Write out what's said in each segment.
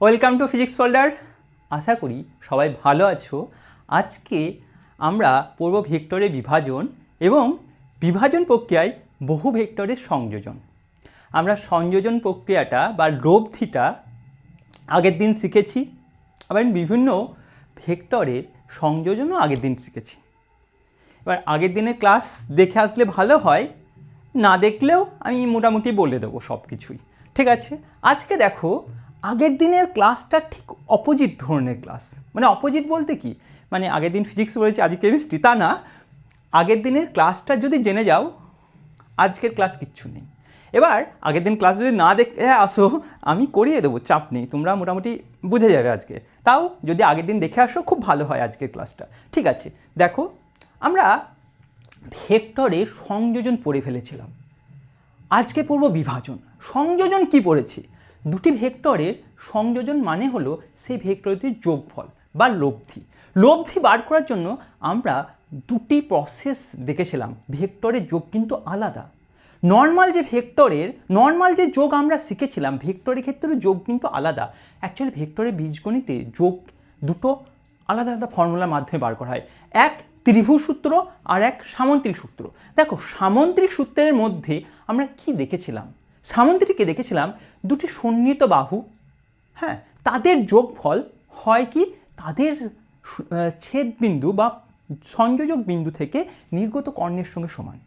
Welcome to physics folder. আশা করি সবাই ভালো আছো। আজকে আমরা পড়ব ভেক্টরের বিভাজন এবং বিভাজন প্রক্রিয়ায় বহু ভেক্টরের সংযোজন। আমরা সংযোজন প্রক্রিয়াটা বা লব্ধিটা আগের দিন শিখেছি, আবার বিভিন্ন ভেক্টরের সংযোজনও আগের দিন শিখেছি। এবার আগের দিনের ক্লাস দেখে আসলে ভালো হয়, না দেখলেও আমি মোটামুটি বলে দেবো সব কিছুই। ঠিক আছে, আজকে দেখো আগের দিনের ক্লাসটা ঠিক অপোজিট ধরনের ক্লাস। মানে অপোজিট বলতে কি, মানে আগের দিন ফিজিক্স পড়েছি আজকে কেমিস্ট্রি তা না। আগের দিনের ক্লাসটা যদি জেনে যাও, আজকের ক্লাস কিচ্ছু নেই। এবার আগের দিন ক্লাস যদি না দেখে আসো, আমি করিয়ে দেবো, চাপ নেই, তোমরা মোটামুটি বুঝে যাবে আজকে। তাও যদি আগের দিন দেখে আসো খুব ভালো হয় আজকের ক্লাসটা। ঠিক আছে, দেখো আমরা ভেক্টরের সংযোজন পড়ে ফেলেছিলাম, আজকে পড়ব বিভাজন। সংযোজন কি পড়েছি? দুটি ভেক্টরের সংযোজন মানে হলো সেই ভেক্টরটির যোগফল বা লব্ধি। লব্ধি বার করার জন্য আমরা দুটি প্রসেস দেখেছিলাম। ভেক্টরের যোগ কিন্তু আলাদা। নর্মাল যে যোগ আমরা শিখেছিলাম, ভেক্টরের ক্ষেত্রে যোগ কিন্তু আলাদা। অ্যাকচুয়ালি ভেক্টরের বীজগণিতে যোগ দুটো আলাদা আলাদা ফর্মুলার মাধ্যমে বার করা হয়। এক ত্রিভুজ সূত্র আর এক সামন্ত্রিক সূত্র। দেখো সামন্ত্রিক সূত্রের মধ্যে আমরা কি দেখেছিলাম? সামন্ত্রিকে দেখেছিলাম দুটি সন্নিহিত বাহু, হ্যাঁ, তাদের যোগফল হয় কি তাদের ছেদবিন্দু বা সংযোজক বিন্দু থেকে নির্গত কর্ণের সঙ্গে সমান।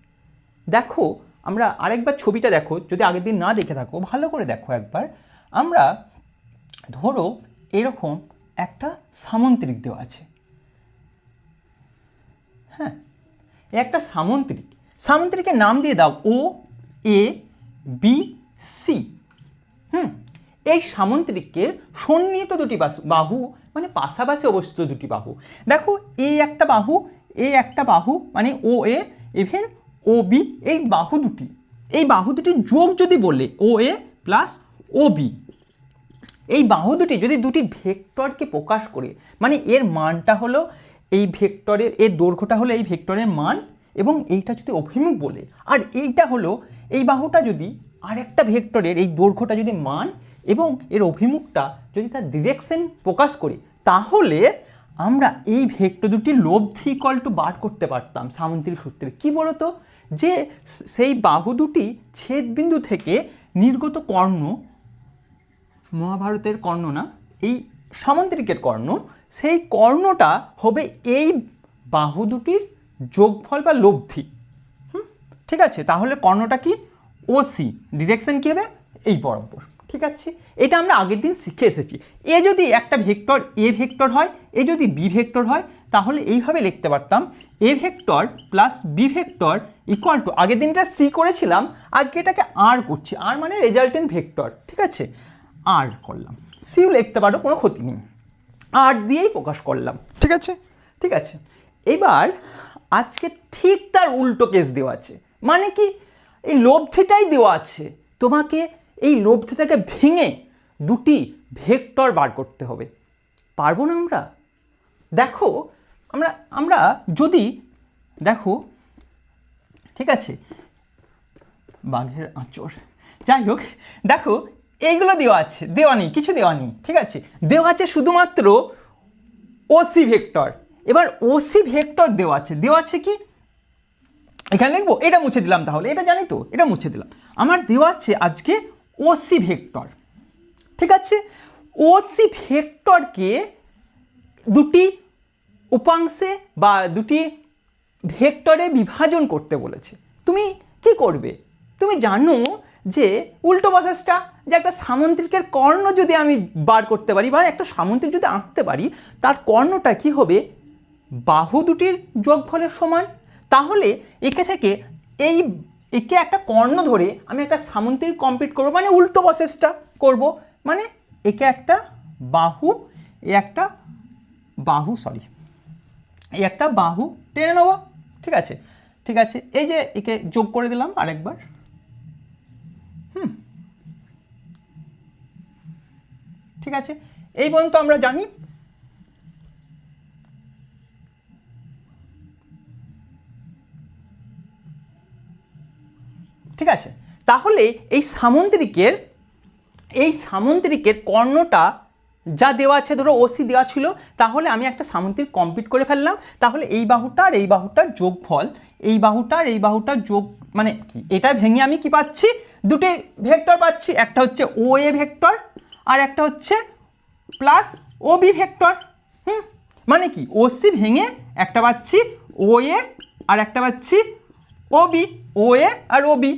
দেখো আমরা আরেকবার ছবিটা দেখো, যদি আগের দিন না দেখে থাকো ভালো করে দেখো একবার। আমরা ধরো এরকম একটা সামন্ত্রিক দেওয়া আছে, হ্যাঁ, একটা সামন্ত্রিকের নাম দিয়ে দাও ও এ বি সি। এই সামন্ত্রিকের সন্নিহিত দুটি বাহু মানে পাশাপাশি অবস্থিত দুটি বাহু। দেখো এই একটা বাহু মানে ও এ ইভেন ও বি, এই বাহু দুটির যোগ যদি বলে ও এ প্লাস ও বি, এই বাহু দুটি যদি দুটি ভেক্টরকে প্রকাশ করে, মানে এর মানটা হলো এই ভেক্টরের, এর দৈর্ঘ্যটা হলো এই ভেক্টরের মান, এবং এইটা যদি অভিমুখ বলে, আর এইটা হলো এই বাহুটা যদি আরেকটা ভেক্টরের এই দৈর্ঘ্যটা যদি মান এবং এর অভিমুখটা যদি তার ডিরেকশন প্রকাশ করে, তাহলে আমরা এই ভেক্টর দুটির লব্ধি ইকুয়াল টু বার করতে পারতাম সামন্ত্রিক সূত্রে। কি বলতো, যে সেই বাহু দুটি ছেদবিন্দু থেকে নির্গত কর্ণ, মহাভারতের কর্ণ না, এই সামন্ত্রিকের কর্ণ, সেই কর্ণটা হবে এই বাহু দুটির যোগফল বা লব্ধি। ঠিক আছে, তাহলে কর্ণটা কি? ওসি। ডিরেকশন কি হবে? এই বরাবর। ঠিক আছে, এটা আমরা আগের দিন শিখে এসেছি। এ যদি একটা ভেক্টর এ ভেক্টর হয়, এ যদি বি ভেক্টর হয়, তাহলে এইভাবে লিখতে পারতাম A vector plus B vector equal to, আগের দিনটা সি করেছিলাম, আজকে এটাকে আর করছি, আর মানে রেজাল্টেন্ট ভেক্টর। ঠিক আছে, আর করলাম, সিও লিখতে পারো, কোনো ক্ষতি নেই, আর দিয়েই প্রকাশ করলাম। ঠিক আছে, এবার আজকে ঠিক তার উল্টো কেস দেওয়া আছে। মানে কি, এই লব্ধিটাই দেওয়া আছে, তোমাকে এই লব্ধিটাকে ভেঙে দুটি ভেক্টর বার করতে হবে। পারবো না আমরা? দেখো আমরা যদি দেখো, ঠিক আছে, বাঘের আঁচড়, যাই হোক, দেখো এইগুলো দেওয়া নেই, কিছু দেওয়া নেই। ঠিক আছে, দেওয়া আছে শুধুমাত্র ওসি ভেক্টর। এবার ওসি ভেক্টর দেওয়া আছে কি, এখানে লিখবো, এটা মুছে দিলাম, তাহলে এটা জানি তো, এটা মুছে দিলাম। আমার দেওয়া আছে আজকে ওসি ভেক্টর। ঠিক আছে, ওসি ভেক্টরকে দুটি উপাংশে বা দুটি ভেক্টরে বিভাজন করতে বলেছে। তুমি কি করবে? তুমি জানো যে উল্টো প্রসেসটা, যে একটা সামন্ত্রিকের কর্ণ যদি আমি বার করতে পারি বা একটা সামন্ত্রিক যদি আঁকতে পারি, তার কর্ণটা কি হবে? বাহু দুটির যোগফলের সমান। তাহলে একে থেকে একে একটা কর্ণ ধরে আমি একটা সামন্ত্রিক কমপ্লিট করবো, মানে উল্টো প্রসেসটা করব, মানে একে একটা বাহু, এই একটা বাহু টেনে নেবো। ঠিক আছে, এই যে একে যোগ করে দিলাম আরেকবার। ঠিক আছে, এই পর্যন্ত আমরা জানি। ঠিক আছে, তাহলে এই সামন্ত্রিকের কর্ণটা যা দেওয়া আছে, ধরো ওসি দেওয়া ছিল, তাহলে আমি একটা সামন্তরিক কমপ্লিট করে ফেললাম। তাহলে এই বাহুটা আর এই বাহুটার যোগফল, এই বাহুটা আর এই বাহুটার যোগ মানে কি, এটা ভেঙে আমি কি পাচ্ছি, দুটো ভেক্টর পাচ্ছি, একটা হচ্ছে ও এ ভেক্টর আর একটা হচ্ছে প্লাস ও বি ভেক্টর। মানে কি, ওসি ভেঙে একটা পাচ্ছি ও এ আর একটা পাচ্ছি ও বি, ও এ আর ও বি।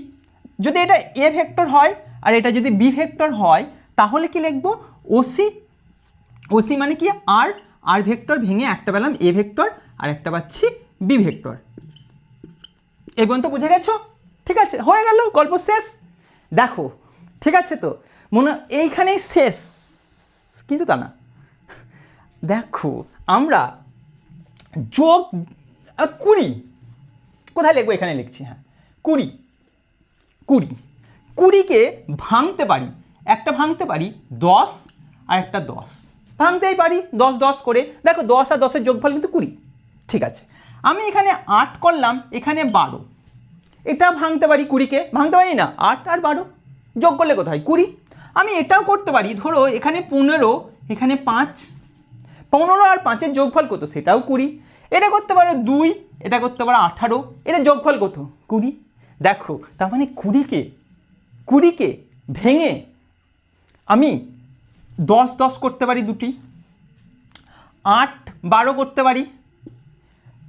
যদি এটা এ ভেক্টর হয় আর এটা যদি বি ভেক্টর হয়, তাহলে কি লিখবো, ওসি, ওসি মানে কি আর, আর ভেক্টর ভেঙে একটা পেলাম এ ভেক্টর আর একটা পাচ্ছি বি ভেক্টর। এই পর্যন্ত বুঝে গেছো? ঠিক আছে, হয়ে গেল, গল্প শেষ। দেখো ঠিক আছে তো, মনে এইখানেই শেষ, কিন্তু তা না। দেখো আমরা যোগ 20 কোথায় লিখবো, এখানে লিখছি, হ্যাঁ 20, 20কে ভাঙতে পারি, একটা ভাঙতে পারি 10 আর একটা 10, ভাঙতেই পারি 10 10 করে। দেখো 10 আর 10-এর যোগফল কিন্তু 20। ঠিক আছে, আমি এখানে 8 করলাম, এখানে 12, এটা ভাঙতে পারি 20কে, ভাঙতে পারি না, 8 আর 12 যোগ করলে কোথায় 20। আমি এটাও করতে পারি, ধরো এখানে 15, এখানে 5, 15 আর 5-এর যোগফল কত, সেটাও 20। এটা করতে পারো 2, এটা করতে পারো 18, এদের যোগফল কত 20। দেখো তার মানে 20কে ভেঙে আমি 10 10 করতে পারি দুটি, 8 12 করতে পারি,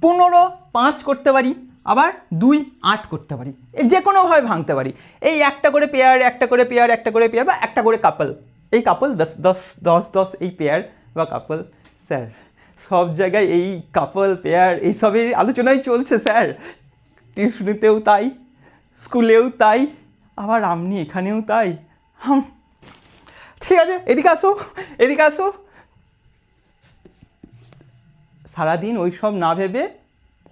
15 5 করতে পারি, আবার 2 8 করতে পারি, যে কোনোভাবে ভাঙতে পারি। এই একটা করে পেয়ার, একটা করে পেয়ার, একটা করে পেয়ার, বা একটা করে কাপল, এই কাপল 10 10 10 10 এই পেয়ার বা কাপল। স্যার সব জায়গায় এই কাপল পেয়ার এইসবের আলোচনাই চলছে স্যার, টিউশনিতেও তাই, স্কুলেও তাই, আবার আপনি এখানেও তাই। ঠিক আছে, এদিকে আসো, এদিকে আসো। সারাদিন ওই সব না ভেবে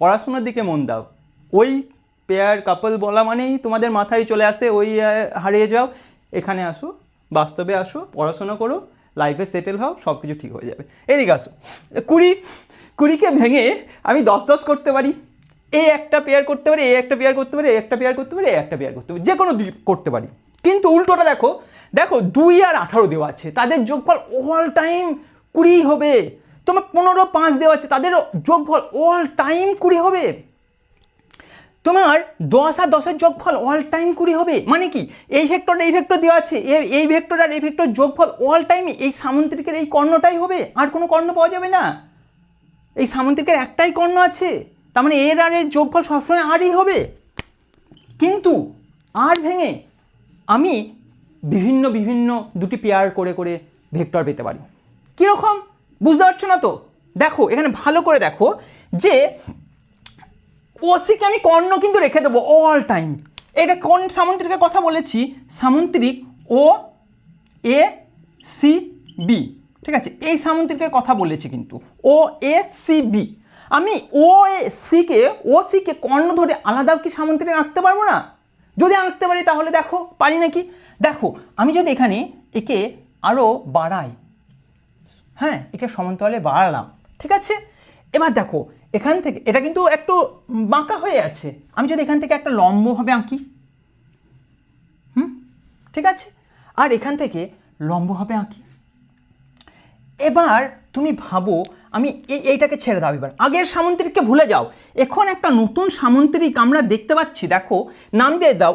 পড়াশোনার দিকে মন দাও। ওই পেয়ার কাপল বলা মানেই তোমাদের মাথায় চলে আসে ওই হারিয়ে যাও। এখানে আসো, বাস্তবে আসো, পড়াশোনা করো, লাইফে সেটেল হও, সব কিছু ঠিক হয়ে যাবে। এদিকে আসো, 20কে ভেঙে আমি 10 10 করতে পারি, এই একটা পেয়ার করতে পারি, এই একটা পেয়ার করতে পারি, এই একটা পেয়ার করতে পারি, এই একটা পেয়ার করতে পারি, যে কোনো করতে পারি। কিন্তু উল্টোটা দেখো, দেখো 2 আর 18 দেওয়া আছে, তাদের যোগফল অল টাইম 20 হবে। তোমার 15 5 দেওয়া আছে, তাদের যোগফল অল টাইম 20 হবে। তোমার 10 আর 10-এর যোগফল অল টাইম 20 হবে। মানে কি, এই ভেক্টর এই ভেক্টর দেওয়া আছে, এই ভেক্টর আর এই ভেক্টর যোগফল অল টাইম এই সামুদ্রিকের এই কর্ণটাই হবে, আর কোনো কর্ণ পাওয়া যাবে না। এই সামুদ্রিকের একটাই কর্ণ আছে, তার মানে এর আর এর যোগফল সবসময় আরই হবে। কিন্তু আর ভেঙে আমি বিভিন্ন বিভিন্ন দুটি পেয়ার করে করে ভেক্টর পেতে পারি। কীরকম বুঝতে পারছো না তো? দেখো এখানে ভালো করে দেখো যে ওসিকে আমি কর্ণ কিন্তু রেখে দেবো অল টাইম। এটা কোন সামুদ্রিকের কথা বলেছি? সামুদ্রিক ও এ সি বি। ঠিক আছে, এই সামুদ্রিকের কথা বলেছি কিন্তু, ও এ সি বি। আমি ও এ সিকে কর্ণ ধরে আলাদাও কি সামুদ্রিক আঁকতে পারবো না? যদি আঁকতে পারি তাহলে দেখো পারি নাকি। দেখো আমি যদি এখানে একে আরও বাড়াই, হ্যাঁ একে সমান্তরালে বাড়ালাম, ঠিক আছে। এবার দেখো এখান থেকে এটা কিন্তু একটু বাঁকা হয়ে আছে, আমি যদি এখান থেকে একটা লম্বভাবে আঁকি, ঠিক আছে, আর এখান থেকে লম্বভাবে আঁকি। এবার তুমি ভাবো, আমি এইটাকে ছেড়ে দাও, এবার আগের সামুদ্রিককে ভুলে যাও, এখন একটা নতুন সামুদ্রিক আমরা দেখতে পাচ্ছি। দেখো নাম দিয়ে দাও,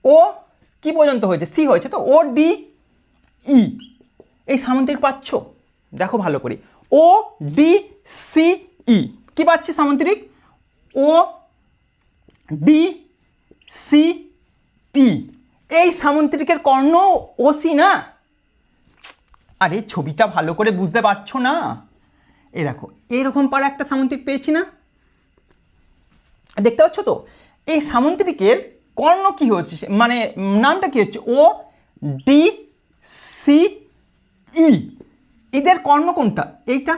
ও কি পর্যন্ত হয়েছে, সি হয়েছে তো, ও ডি ই। এই সামুদ্রিক পাচ্ছ? দেখো ভালো করে, ও ডি সি ই কি পাচ্ছি সামুদ্রিক, ও ডি সি ই। এই সামুদ্রিকের কর্ণ ও সি না? আরে ছবিটা ভালো করে বুঝতে পারছো না? এই দেখো এইরকম পারা একটা সামুদ্রিক পেয়েছি না, দেখতে পাচ্ছ তো? এই সামুদ্রিকের কর্ণ কি হচ্ছে, মানে নামটা কি হচ্ছে, ও ডি সি ই। এদের কর্ণ কোনটা? এইটা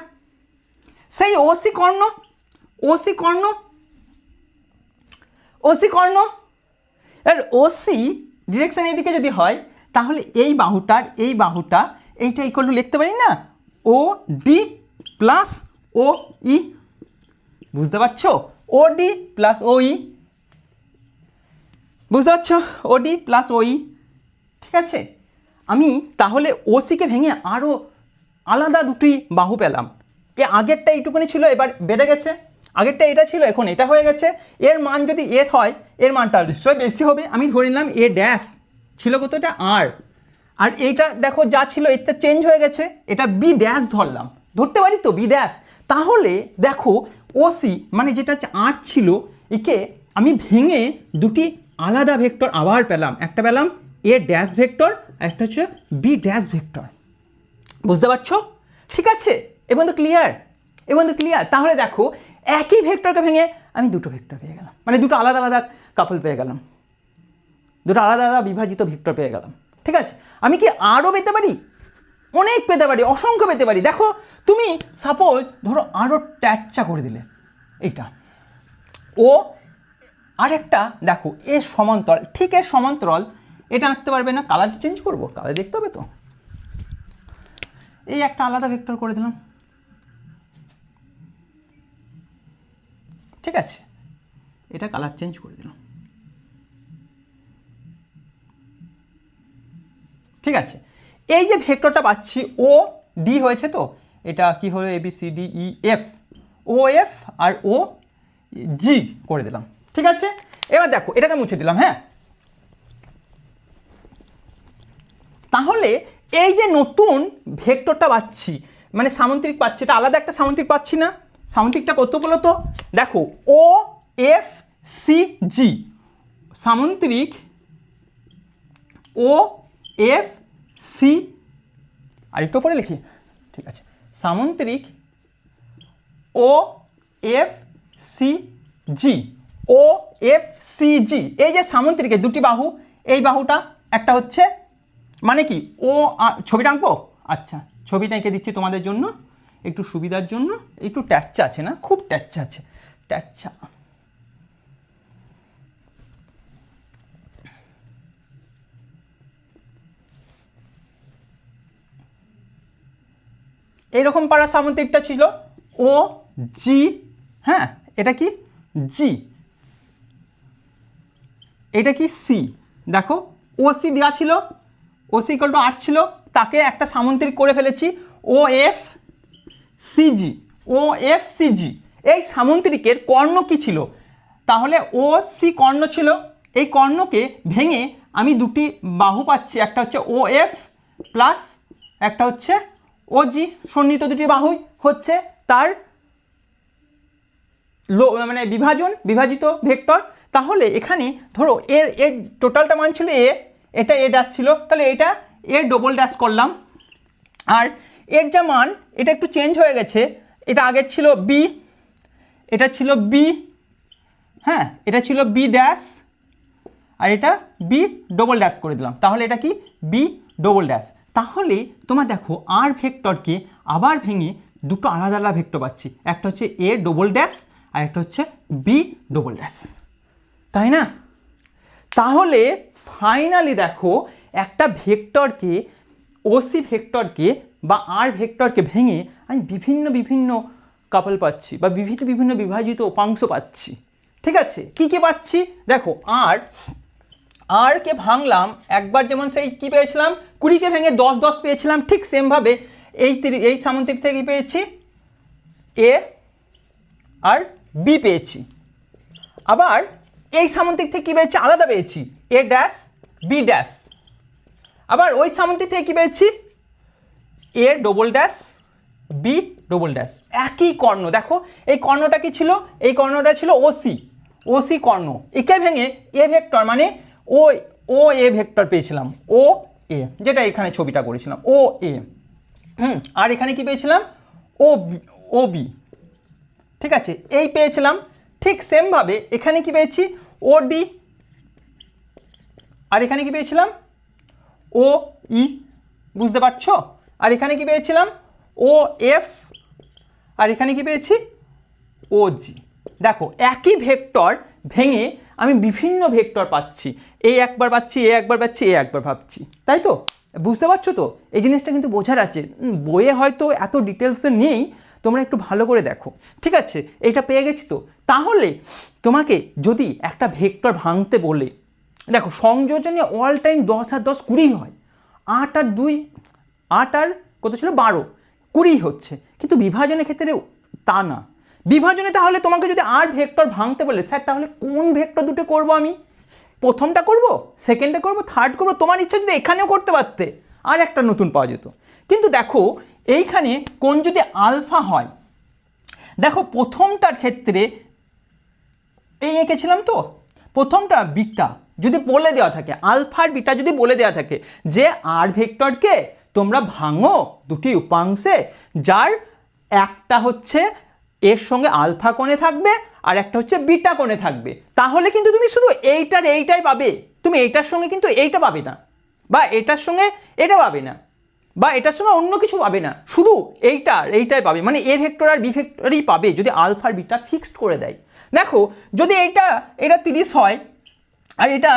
সেই ওসি কর্ণ, ওসি কর্ণ, ওসি কর্ণ। আর ওসি ডিরেকশন এদিকে যদি হয়, তাহলে এই বাহুটার এই বাহুটা এইটা ইকুয়াল টু লিখতে পারি না, ও ডি প্লাস ও ই। বুঝতে পারছো? ও ডি প্লাস ও ই, বুঝতে পারছো? ও ডি প্লাস ও ই, ঠিক আছে। আমি তাহলে ওসিকে ভেঙে আরও আলাদা দুটি বাহু পেলাম। আগেরটা এইটুকুনি ছিল, এবার বেড়ে গেছে। আগেরটা এটা ছিল, এখন এটা হয়ে গেছে। এর মান যদি এ হয়, এর মানটা নিশ্চয়ই বেশি হবে। আমি ধরে নিলাম এ ড্যাশ ছিল কত, এটা আর এইটা দেখো যা ছিল এটা চেঞ্জ হয়ে গেছে, এটা বি ড্যাশ ধরলাম, ধরতে পারি তো বি ড্যাশ। তাহলে দেখো ওসি মানে যেটা হচ্ছে আর ছিল, একে আমি ভেঙে দুটি আলাদা ভেক্টর আবার পেলাম। একটা পেলাম এ ড্যাশ ভেক্টর, আর একটা হচ্ছে বি ড্যাশ ভেক্টর। বুঝতে পারছো? ঠিক আছে, এবং তো ক্লিয়ার, তাহলে দেখো একই ভেক্টরকে ভেঙে আমি দুটো ভেক্টর পেয়ে গেলাম, মানে দুটো আলাদা আলাদা কাপল পেয়ে গেলাম, দুটো আলাদা আলাদা বিভাজিত ভেক্টর পেয়ে গেলাম। ঠিক আছে, আমি কি আরও পেতে পারি? অনেক পেতে পারি, অসংখ্য পেতে পারি। দেখো তুমি সাপোজ ধরো আরও ট্যাচ্চা করে দিলে এইটা, ও আরেকটা দেখো এর সমান্তরাল, ঠিক এর সমান্তরাল, এটা আঁকতে পারবে না, কালার চেঞ্জ করবো, কালার দেখতে হবে তো। এই একটা আলাদা ভেক্টর করে দিলাম, ঠিক আছে, এটা কালার চেঞ্জ করে দিলাম। ঠিক আছে, এই যে ভেক্টরটা পাচ্ছি ও ডি হয়েছে, তো এটা কি হলো, A B C D E F, O F আর ও জি করে দিলাম। ঠিক আছে, এবার দেখো এটাকে মুছে দিলাম। হ্যাঁ, তাহলে এই যে নতুন ভেক্টরটা পাচ্ছি, মানে সামুদ্রিক পাচ্ছি, এটা আলাদা একটা সামুদ্রিক পাচ্ছি না। সামুদ্রিকটা কত বলো তো, দেখো ও এফ সি জি, সামুদ্রিক ও এফ সি, আর একটু পরে লিখি, ঠিক আছে, সামুদ্রিক ও এফ সি জি, ও এফ সি জি। এই যে সামুদ্রিকের দুটি বাহু, এই বাহুটা একটা হচ্ছে, মানে কি ও, ছবিটা আঁকবো? আচ্ছা, ছবিটা এঁকে দিচ্ছি তোমাদের জন্য একটু সুবিধার জন্য। একটু ট্যাচ্চা আছে না, খুব ট্যাচ্চা আছে, ট্যাচ্চা। এইরকম পারা সামুদ্রিকটা ছিল ও জি। হ্যাঁ, এটা কি জি, এটা কি সি। দেখো ও সি দেওয়া ছিল, ও সি ইকুয়াল টু আর ছিল, তাকে একটা সামুদ্রিক করে ফেলেছি ও এফ সিজি, ও এফ সিজি। এই সামুদ্রিকের কর্ণ কি ছিল? তাহলে ও সি কর্ণ ছিল। এই কর্ণকে ভেঙে আমি দুটি বাহু পাচ্ছি, একটা হচ্ছে ও এফ প্লাস একটা হচ্ছে ও জি। সন্নিহিত দুটি বাহুই হচ্ছে তার মানে বিভাজিত ভেক্টর। তাহলে এখানে ধরো এর টোটালটা মান ছিল এ, এটা এ ড্যাশ ছিল, তাহলে এটা এ ডবল ড্যাশ করলাম। আর এর যা মান, এটা একটু চেঞ্জ হয়ে গেছে, এটা আগের ছিল বি, এটা ছিল বি, হ্যাঁ এটা ছিল বি ড্যাশ, আর এটা বি ডবল ড্যাশ করে দিলাম। তাহলে এটা কি বি ডবল ড্যাশ। তাহলে তোমার দেখো আর ভেক্টরকে আবার ভেঙে দুটো আলাদা আলাদা ভেক্টর পাচ্ছি, একটা হচ্ছে এ ডবল ড্যাশ আর একটা হচ্ছে বি ডবল ড্যাশ, তাই না? তাহলে ফাইনালি দেখো একটা ভেক্টরকে, ওসি ভেক্টরকে বা আর ভেক্টরকে ভেঙে আমি বিভিন্ন বিভিন্ন কাপল পাচ্ছি বা বিভিন্ন বিভাজিত উপাংশ পাচ্ছি। ঠিক আছে, কি কি পাচ্ছি দেখো, আরকে ভাঙলাম একবার, যেমন সেই কী পেয়েছিলাম 20কে ভেঙে 10 পেয়েছিলাম, ঠিক সেমভাবে এই সামুদ্রিক থেকে পেয়েছি এ আর বি পেয়েছি। আবার এই সামুদ্রিক থেকে কী পেয়েছি, আলাদা পেয়েছি এ ড্যাশ বি ড্যাশ। আবার ওই সামুদ্রিক থেকে কী পেয়েছি A double dash B double dash. একই কর্ণ, দেখো এই কর্ণটা কি ছিল, এই কর্ণটা ছিল ওসি কর্ণ। একে ভেঙে এ ভেক্টর মানে ও এ ভেক্টর পেয়েছিলাম, ও এ, যেটা এখানে ছবিটা করেছিলাম ও এ। আর এখানে কি পেয়েছিলাম ও বি। ঠিক আছে, এই পেয়েছিলাম। ঠিক সেমভাবে এখানে কি পেয়েছি ও ডি, আর এখানে কি পেয়েছিলাম ও ই। বুঝতে পারছো? আর এখানে কি পেয়েছিলাম ও এফ, আর এখানে কি পেয়েছি ও জি। দেখো একই ভেক্টর ভেঙে আমি বিভিন্ন ভেক্টর পাচ্ছি, এই একবার পাচ্ছি, এ একবার পাচ্ছি, এ একবার ভাবছি, তাই তো? বুঝতে পারছো তো? এই জিনিসটা কিন্তু বোঝার আছে, বইয়ে হয়তো এত ডিটেলসে নেই, তোমরা একটু ভালো করে দেখো। ঠিক আছে, এইটা পেয়ে গেছি তো। তাহলে তোমাকে যদি একটা ভেক্টর ভাঙতে বলে, দেখো সংযোজনে অল টাইম 10 আর 10 20 হয়, 8 আর 2 8 আর কত ছিল 12 20 হচ্ছে, কিন্তু বিভাজনের ক্ষেত্রে তা না। বিভাজনে তাহলে তোমাকে যদি আর ভেক্টর ভাঙতে বলে স্যার তাহলে কোন ভেক্টর দুটো করব আমি? প্রথমটা করব, সেকেন্ডটা করব, থার্ড করব, তোমার ইচ্ছা যদি এখানেও করতে পারতে আর একটা নতুন পাওয়া যেত। কিন্তু দেখো এইখানে কোন যদি আলফা হয়, দেখো প্রথমটার ক্ষেত্রে এই এঁকেছিলাম তো, প্রথমটা বিটা যদি বলে দেওয়া থাকে, আলফার বিটা যদি বলে দেওয়া থাকে যে আর ভেক্টরকে তোমরা ভাঙো দুটি উপাংশে, যার একটা হচ্ছে এর সঙ্গে আলফা কোণে থাকবে আর একটা হচ্ছে বিটা কোণে থাকবে, তাহলে কিন্তু তুমি শুধু এইটাই পাবে, তুমি এইটার সঙ্গে কিন্তু এইটা পাবে না, বা এটার সঙ্গে এটা পাবে না, বা এটার সঙ্গে অন্য কিছু পাবে না, শুধু এইটাই পাবে, মানে এ ভেক্টর আর বি ভেক্টরই পাবে যদি আলফার বিটা ফিক্সড করে দেয়। দেখো যদি এটা 30 হয় আর এটা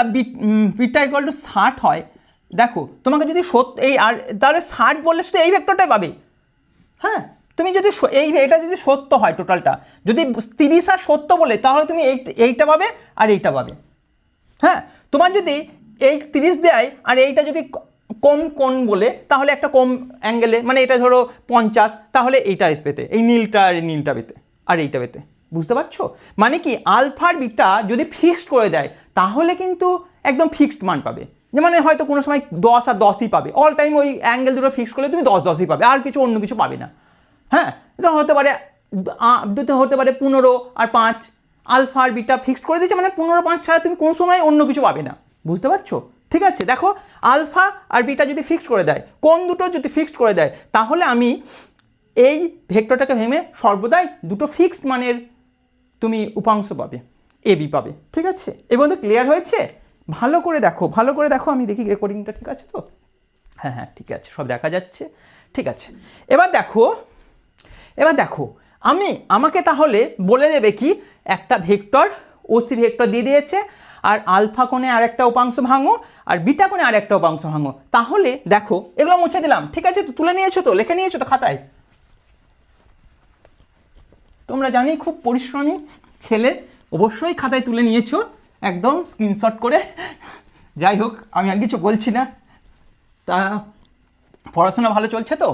বিটা ইকুয়াল টু 60 হয়, দেখো তোমাকে যদি এই আর তাহলে 60 বললে শুধু এই ভেক্টরটাই পাবে। হ্যাঁ, তুমি যদি এটা যদি সত্য হয়, টোটালটা যদি 30 আর 70 বলে তাহলে তুমি এইটা পাবে আর এইটা পাবে। হ্যাঁ, তোমার যদি এই 30 দেয় আর এইটা যদি কম কোণ বলে তাহলে একটা কম অ্যাঙ্গেলে, মানে এটা ধরো 50, তাহলে এইটা পেতে, এই নীলটা আর নীলটা পেতে আর এইটা পেতে। বুঝতে পারছো? মানে কি আলফার বিটা যদি ফিক্সড করে দেয় তাহলে কিন্তু একদম ফিক্সড মান পাবে, যে মানে হয়তো কোনো সময় 10 আর 10ই পাবে, অল টাইম ওই অ্যাঙ্গেল দুটো ফিক্স করলে তুমি 10-10ই পাবে, আর কিছু অন্য কিছু পাবে না। হ্যাঁ, এটা হতে পারে হতে পারে 15 আর 5, আলফা আর বিটা ফিক্সড করে দিয়েছে, মানে 15-5 ছাড়া তুমি কোনো সময় অন্য কিছু পাবে না। বুঝতে পারছো? ঠিক আছে, দেখো আলফা আর বিটা যদি ফিক্সড করে দেয়, কোন দুটো যদি ফিক্সড করে দেয়, তাহলে আমি এই ভেক্টরটাকে ভেঙে সর্বদাই দুটো ফিক্সড মানের তুমি উপাংশ পাবে, এ বি পাবে। ঠিক আছে, এ পর্যন্ত ক্লিয়ার হয়েছে? ভালো করে দেখো, আমি দেখি রেকর্ডিংটা ঠিক আছে তো? হ্যাঁ ঠিক আছে, সব দেখা যাচ্ছে। ঠিক আছে, এবার দেখো আমাকে তাহলে বলে দেবে কি, একটা ভেক্টর ওসি ভেক্টর দিয়ে দিয়েছে, আর আলফা কোণে আরেকটা উপাংশ ভাঙো আর বিটা কোণে আরেকটা উপাংশ ভাঙো। তাহলে দেখো এগুলো মুছে দিলাম, ঠিক আছে তো? তুলে নিয়েছো তো, লিখে নিয়েছো তো খাতায়? তোমরা জানি খুব পরিশ্রমী ছেলে, অবশ্যই খাতায় তুলে নিয়েছো একদম স্ক্রিনশট করে। যাই হোক, আমি আর কিছু বলছি না। তা পড়াশোনা ভালো চলছে তো?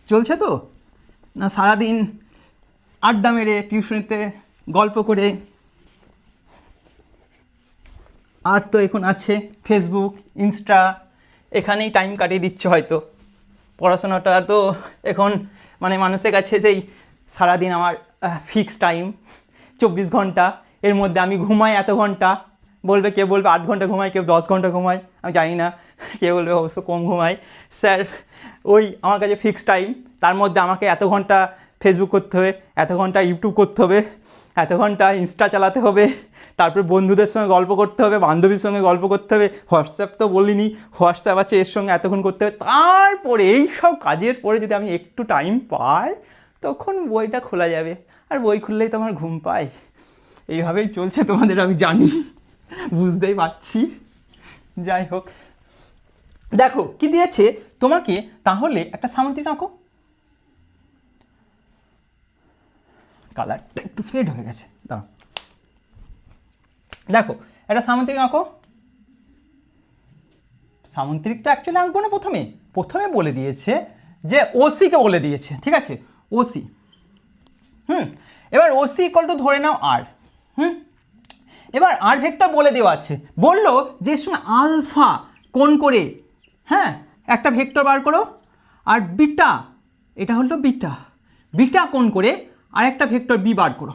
চলছে তো না সারাদিন আড্ডা মেরে টিউশনিতে গল্প করে? আর তো এখন আছে ফেসবুক, ইনস্টা, এখানেই টাইম কাটিয়ে দিচ্ছে হয়তো। পড়াশোনাটা তো এখন মানে মানুষের কাছে যেই সারাদিন আমার ফিক্সড টাইম 24 ঘন্টা, এর মধ্যে আমি ঘুমাই এত ঘন্টা, কেউ বলবে 8 ঘন্টা ঘুমাই, কেউ 10 ঘন্টা ঘুমাই, আমি জানি না, কেউ বলবে অবশ্য কম ঘুমাই। স্যার ওই আমার কাছে ফিক্সড টাইম, তার মধ্যে আমাকে এত ঘন্টা ফেসবুক করতে হবে, এত ঘন্টা ইউটিউব করতে হবে, এত ঘন্টা ইনস্টা চালাতে হবে, তারপরে বন্ধুদের সঙ্গে গল্প করতে হবে, বান্ধবীর সঙ্গে গল্প করতে হবে, হোয়াটসঅ্যাপ তো বলিনি, হোয়াটসঅ্যাপ আছে এর সঙ্গে এতক্ষণ করতে হবে। তারপরে এই সব কাজের পরে যদি আমি একটু টাইম পাই তখন বইটা খোলা যাবে, আর বই খুললেই তো আমার ঘুম পায়। এইভাবেই চলছে তোমাদের, আমি জানি, বুঝতেই পারছি। যাই হোক, দেখো কি দিয়েছে তোমাকে, তাহলে একটা সামুদ্রিক আঁকো। কালারটা একটু ফেড হয়ে গেছে, দাঁড়াও। দেখো একটা সামুদ্রিক আঁকো। সামুদ্রিক তো অ্যাকচুয়ালি আঁকবো না, প্রথমে বলে দিয়েছে যে ওসিকে বলে দিয়েছে, ঠিক আছে? ওসি, এবার ওসি ইকুয়াল টু ধরে নাও আর, এবার আর ভেক্টর বলে দেওয়া আছে, বললো যে সঙ্গে আলফা কোণ করে, হ্যাঁ, একটা ভেক্টর বার করো, আর বিটা, এটা হলো বিটা কোণ করে আর একটা ভেক্টর বি বার করো।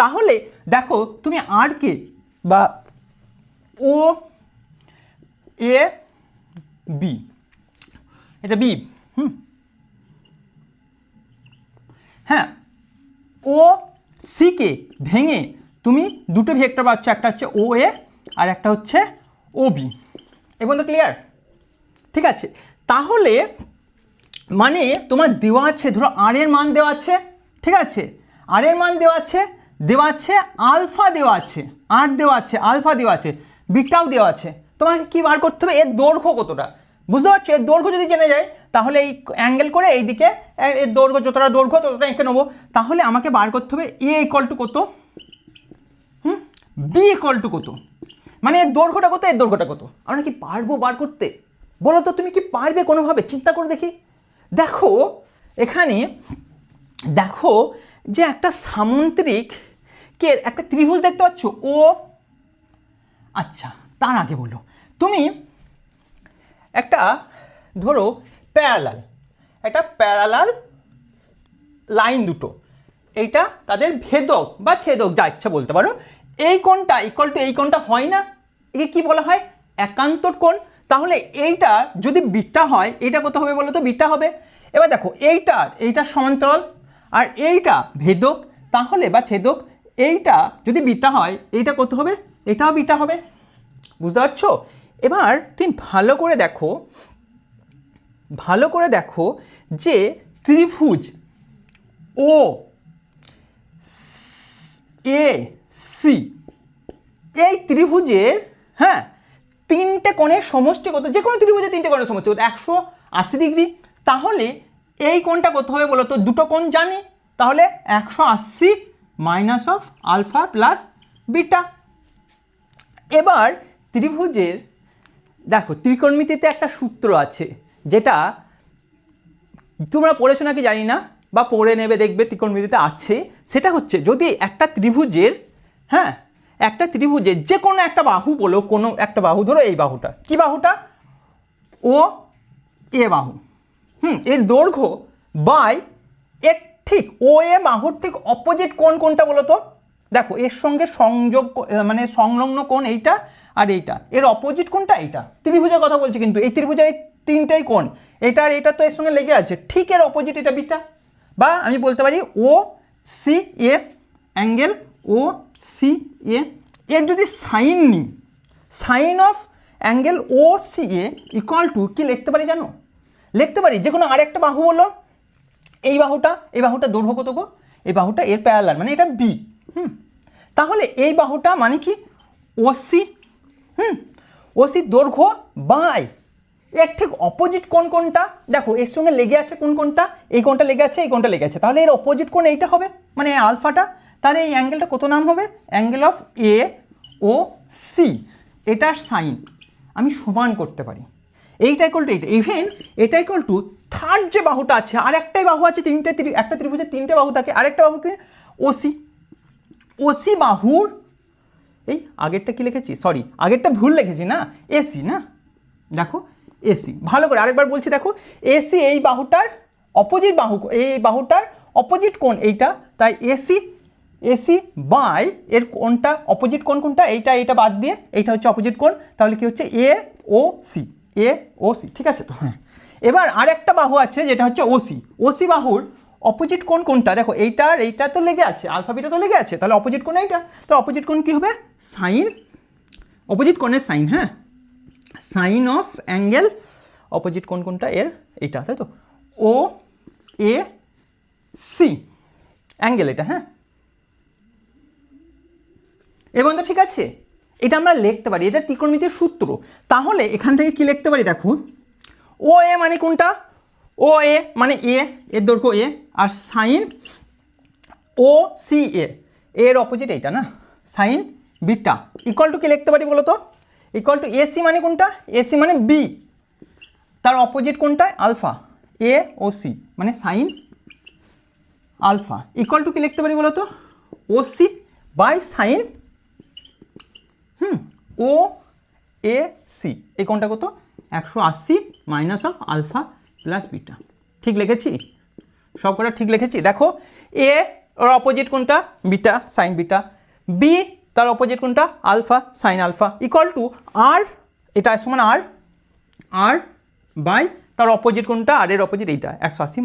তাহলে দেখো তুমি আর কে বা ও এ বি, এটা বি, হ্যাঁ, ও সিকে ভেঙে তুমি দুটো ভেক্টর পাচ্ছ, একটা হচ্ছে ও এ আর একটা হচ্ছে ও বি। এবং তো ক্লিয়ার? ঠিক আছে, তাহলে মানে তোমার দেওয়া আছে, ধরো আর এর মান দেওয়া আছে, ঠিক আছে? আর এর মান দেওয়া আছে আলফা দেওয়া আছে, আর দেওয়া আছে, আলফা দেওয়া আছে, বিটাও দেওয়া আছে। তোমাকে কি বার করতে হবে? এর দৈর্ঘ্য কতটা, বুঝতে পারছো? এর দৈর্ঘ্য যদি জেনে যায় তাহলে এই অ্যাঙ্গেল করে এইদিকে এর দৈর্ঘ্য যতটা ততটা এঁকে নেবো। তাহলে আমাকে বার করতে হবে এ ইকুয়াল টু কত, বি ইকুয়াল টু কত। মানে এর দৈর্ঘ্যটা কত, এর দৈর্ঘ্যটা কত। আমরা কি পারবো বার করতে? বলো তো, তুমি কি পারবে কোনোভাবে? চিন্তা করে দেখি। দেখো এখানে, দেখো যে একটা সামুদ্রিক কে একটা ত্রিভুজ দেখতে পাচ্ছ ও। আচ্ছা, তার আগে বলো, তুমি একটা ধরো প্যারালাল, একটা প্যারালাল লাইন দুটো, এইটা তাদের ভেদক বা ছেদক যা ইচ্ছা বলতে পারো, এই কোণটা ইকুয়াল টু এই কোণটা হয় না, একে কি বলা হয়? একান্তর কোণ। তাহলে এইটা যদি বিটা হয়, এইটা কত হবে বলো তো? বিটা হবে। এবার দেখো এইটার সমান্তরাল আর এইটা ভেদক, তাহলে বা ছেদক, এইটা যদি বিটা হয় এইটা কত হবে? এটাও বিটা হবে। বুঝতে পারছো? এবার তুমি ভালো করে দেখো যে ত্রিভুজ ও এ সি, এই ত্রিভুজের হ্যাঁ তিনটে কোণের সমষ্টি কত? যে কোনো ত্রিভুজের তিনটে কোণের সমষ্টি কত? 180 ডিগ্রি। তাহলে এই কোণটা কত হবে বলো তো? দুটো কোণ জানি, তাহলে 180 minus of alpha plus beta. এবার ত্রিভুজের দেখো ত্রিকোণমিতিতে একটা সূত্র আছে, যেটা তোমরা পড়েছো নাকি জানি না, বা পড়ে নেবে, দেখবে ত্রিকোণমিতিতে আছে। সেটা হচ্ছে, যদি একটা ত্রিভুজের একটা ত্রিভুজের যে কোনো একটা বাহু বলো, কোনো একটা বাহু ধরো, এই বাহুটা, কি বাহুটা? ও এ বাহু, এর দৈর্ঘ্য বাই এর ঠিক ও এ বাহুর ঠিক অপোজিট কোণ কোনটা বলো তো? দেখো এর সঙ্গে সংযোগ মানে সংলগ্ন কোণ এইটা, আর এইটা, এর অপোজিট কোণটা এইটা। ত্রিভুজের কথা বলছি, কিন্তু এই ত্রিভুজের এই তিনটেই কোণ, এটা আর এটা তো এর সঙ্গে লেগে আছে, ঠিক এর অপোজিট এটা বিটা। বা আমি বলতে পারি O C A, angle O C A, এর যদি সাইন নিই, sine of angle O C A equal to কি লিখতে পারি জানো? লিখতে পারি যে কোনো আরেকটা বাহু বলো, এই বাহুটা দৈর্ঘ্য কত গো? এই বাহুটা এর প্যারালাল, মানে এটা বি। তাহলে এই বাহুটা মানে কি? ওসি। ওসি দৈর্ঘ্য বাই এর ঠিক অপোজিট কোণ কোনটা? দেখো এর সঙ্গে লেগে আছে কোন কোণটা? এই কোণটা লেগে আছে, এই কোণটা লেগে আছে, তাহলে এর অপোজিট কোণ এইটা হবে, মানে আলফাটা। তাহলে এই অ্যাঙ্গেলটা কত নাম হবে? Angle of A O C. এটার সাইন আমি সমান করতে পারি, এইটা ইকুয়াল টু এইটা। ইভেন এটা ইকুয়াল টু থার্ড যে বাহুটা আছে, আর একটাই বাহু আছে, একটা ত্রিভুজের তিনটে বাহু থাকে, আরেকটা বাহুকে ওসি। ওসি বাহুর এই আগেরটা কি লিখেছি? সরি, আগেরটা ভুল লিখেছি না, এসি না। দেখো এসি, ভালো করে আরেকবার বলছি, দেখো এসি এই বাহুটার অপোজিট বাহু, এই বাহুটার অপোজিট কোণ এইটা, তাই এসি বাই এর কোণটা অপোজিট কোণ কোনটা? এইটা বাদ দিয়ে এইটা হচ্ছে অপোজিট কোণ, তাহলে কি হচ্ছে? এ ও সি। ঠিক আছে তো? হ্যাঁ, এবার আরেকটা বাহু আছে যেটা হচ্ছে ওসি বাহুর অপোজিট কোণ কোনটা? দেখো এইটা তো লেগে আছে, আলফা বিটা তো লেগে আছে, তাহলে অপোজিট কোণ এইটা, তো অপোজিট কোণ কি হবে? সাইন, অপোজিট কোণের sine, sine of angle, opposite কোণ কোনটা? এর এইটা, তাই তো? ও এ সি অ্যাঙ্গেল এটা। এবং তো ঠিক আছে, এটা আমরা লিখতে পারি, এটা ত্রিকোণমিতির সূত্র। তাহলে এখান থেকে কি লিখতে পারি? দেখো ও এ মানে কোনটা? ও এ মানে এর দৈর্ঘ্য এ, আর সাইন ও সি এর অপোজিট এইটা না, সাইন বিটা ইকুয়াল টু কি লিখতে পারি বলো তো? ইকুয়াল টু এসি মানে কোনটা? এসি মানে বি, তার অপোজিট কোনটা? আলফা, এ ও সি মানে সাইন আলফা ইকুয়াল টু কি লিখতে পারি বলো তো? O C by sine O A C, এই কোনটা কত? 180 minus of alpha plus beta. ঠিক লিখেছি? সব কটা ঠিক লিখেছি? দেখো এ ওর অপোজিট কোনটা? Beta, sine beta. বি তার অপোজিট কোনটা? Alpha, sine alpha equal to R, এটা সমান আর বাই তার অপোজিট কোনটা? আর এর অপোজিট এইটা, 180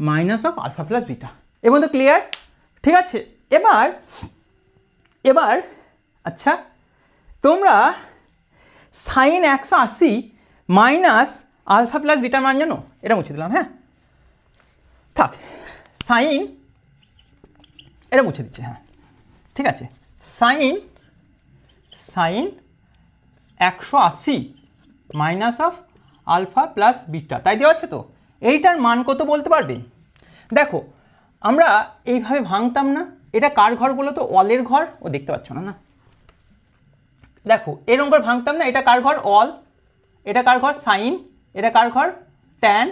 minus of alpha plus beta. এবং তো ক্লিয়ার? ঠিক আছে, এবার আচ্ছা তোমরা সাইন 180 মাইনাস আলফা প্লাস বিটার মান জানো? এটা মুছে দিলাম, থাক, সাইন এটা মুছে দিচ্ছে, ঠিক আছে। Sine 180 minus of alpha plus beta, তাই দেওয়া আছে তো? এইটার মান কত বলতে পারবে? দেখো আমরা এইভাবে ভাঙতাম না, এটা কার ঘর বলো তো? অলের ঘর, ও দেখতে পাচ্ছ না, দেখো এরকম করে ভাঙতাম না, এটা কার ঘর অল, এটা কার ঘর সাইন, এটা কার ঘর ট্যান,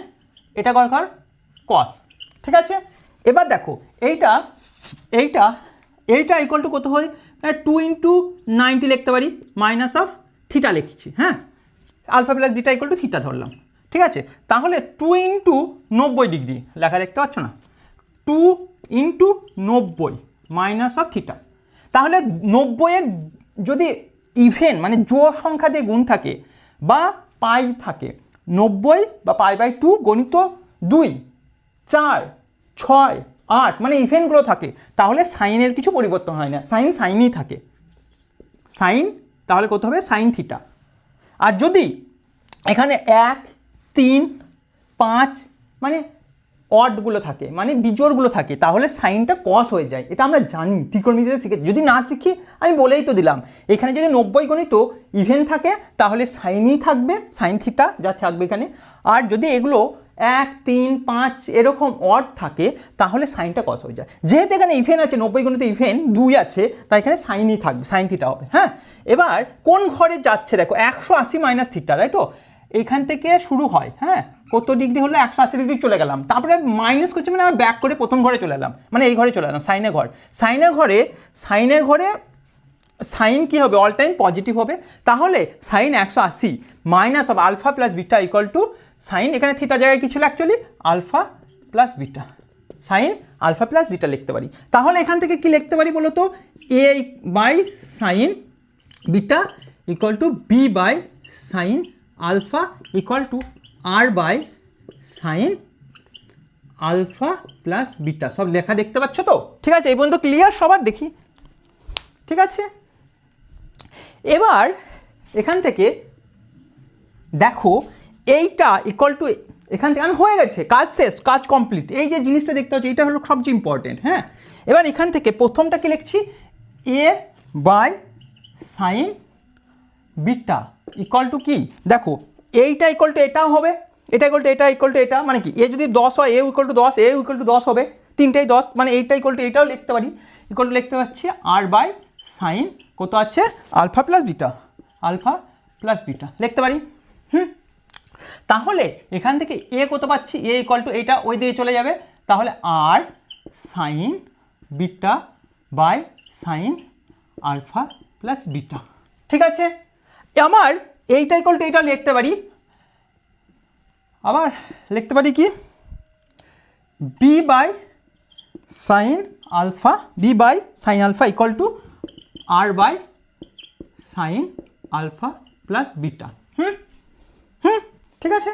এটা কার ঘর কস। ঠিক আছে, এবার দেখো এইটা এইটা এইটা ইকুয়াল টু কত হয়, 2 × 90 লিখতে পারি, মাইনাস অফ থিটা লিখছি, হ্যাঁ alpha plus beta equal to theta ধরলাম। ঠিক আছে, তাহলে 2 × 90 ডিগ্রি লেখা দেখতে পাচ্ছ না, 2 × 90 মাইনাস অফ থিটা। তাহলে 90-এর যদি ইভেন মানে জোড় সংখ্যা দিয়ে গুণ থাকে বা পাই থাকে, 90 বা π/2 গণিত 2, 4, 6, 8 মানে ইভেনগুলো থাকে, তাহলে সাইনের কিছু পরিবর্তন হয় না, সাইন সাইনই থাকে, সাইন তাহলে কত হবে সাইন থিটা। আর যদি এখানে 1, 3, 5 মানে অডগুলো থাকে মানে বিজোড়গুলো থাকে, তাহলে সাইনটা কস হয়ে যায়, এটা আমরা জানি ত্রিকোণমিতিতে শিখে, যদি না শিখি আমি বলেই তো দিলাম, এখানে যদি 90 গণিত ইভেন থাকে তাহলে সাইনই থাকবে, সাইন থিটা যা থাকবে এখানে। আর যদি এগুলো 1, 3, 5 এরকম অড থাকে তাহলে সাইনটা কস হয়ে যায়। যেহেতু এখানে ইভেন আছে, 90 গণিত ইভেন 2 আছে, তাই এখানে সাইনই থাকবে, সাইন থিটা হবে। হ্যাঁ, এবার কোন ঘরে যাচ্ছে দেখো, 180 মাইনাস থিটা, তাই তো এখান থেকে শুরু হয়, হ্যাঁ কত ডিগ্রি হলো 180 ডিগ্রি চলে গেলাম, তারপরে মাইনাস করছে মানে আমি ব্যাক করে প্রথম ঘরে চলে এলাম, মানে এই ঘরে চলে এলাম সাইনের ঘর। সাইনের ঘরে সাইন কি হবে, অল টাইম পজিটিভ হবে, তাহলে sine 180 minus of alpha plus beta equal to sine, এখানে থিটা জায়গায় কি ছিল actually alpha plus beta, sine alpha plus beta লিখতে পারি। তাহলে এখান থেকে কি লিখতে পারি বলো তো, A by sine beta equal to B by sine alpha equal to R by sine alpha plus beta, সব লেখা দেখতে পাচ্ছ তো? ঠিক আছে, এই পর্যন্ত ক্লিয়ার সবার? দেখি ঠিক আছে। এবার এখান থেকে দেখো এইটা ইকুয়াল টু, এখান থেকে আমি হয়ে গেছে, কাজ শেষ, কাজ কমপ্লিট। এই যে জিনিসটা দেখতে পাচ্ছি এটা হলো সবচেয়ে ইম্পর্টেন্ট। হ্যাঁ, এবার এখান থেকে প্রথমটা কি লিখছি, A by sine beta equal to কি, দেখো এইটা ইকুয়াল টু এটাও হবে, এটা ইকুয়াল টু এটা ইকুয়াল টু এটা, মানে কি এ যদি 10 হয় A equal to 10, A equal to 10 হবে, তিনটাই 10, মানে এইটা ইকুয়াল টু এটাও লিখতে পারি, ইকুয়াল টু লিখতে পারছি আর বাই সাইন কত আছে alpha plus beta, alpha plus beta লিখতে পারি। তাহলে এখান থেকে এ কত পাচ্ছি, এ ইকুয়াল টু এইটা ওই দিকে চলে যাবে, তাহলে R sine beta by sine alpha plus beta. ঠিক আছে, আমার এইটা ইকুয়াল টু এইটা লিখতে পারি, আবার লিখতে পারি কি B by sine alpha, B by sine alpha equal to R by sine alpha plus beta. ঠিক আছে,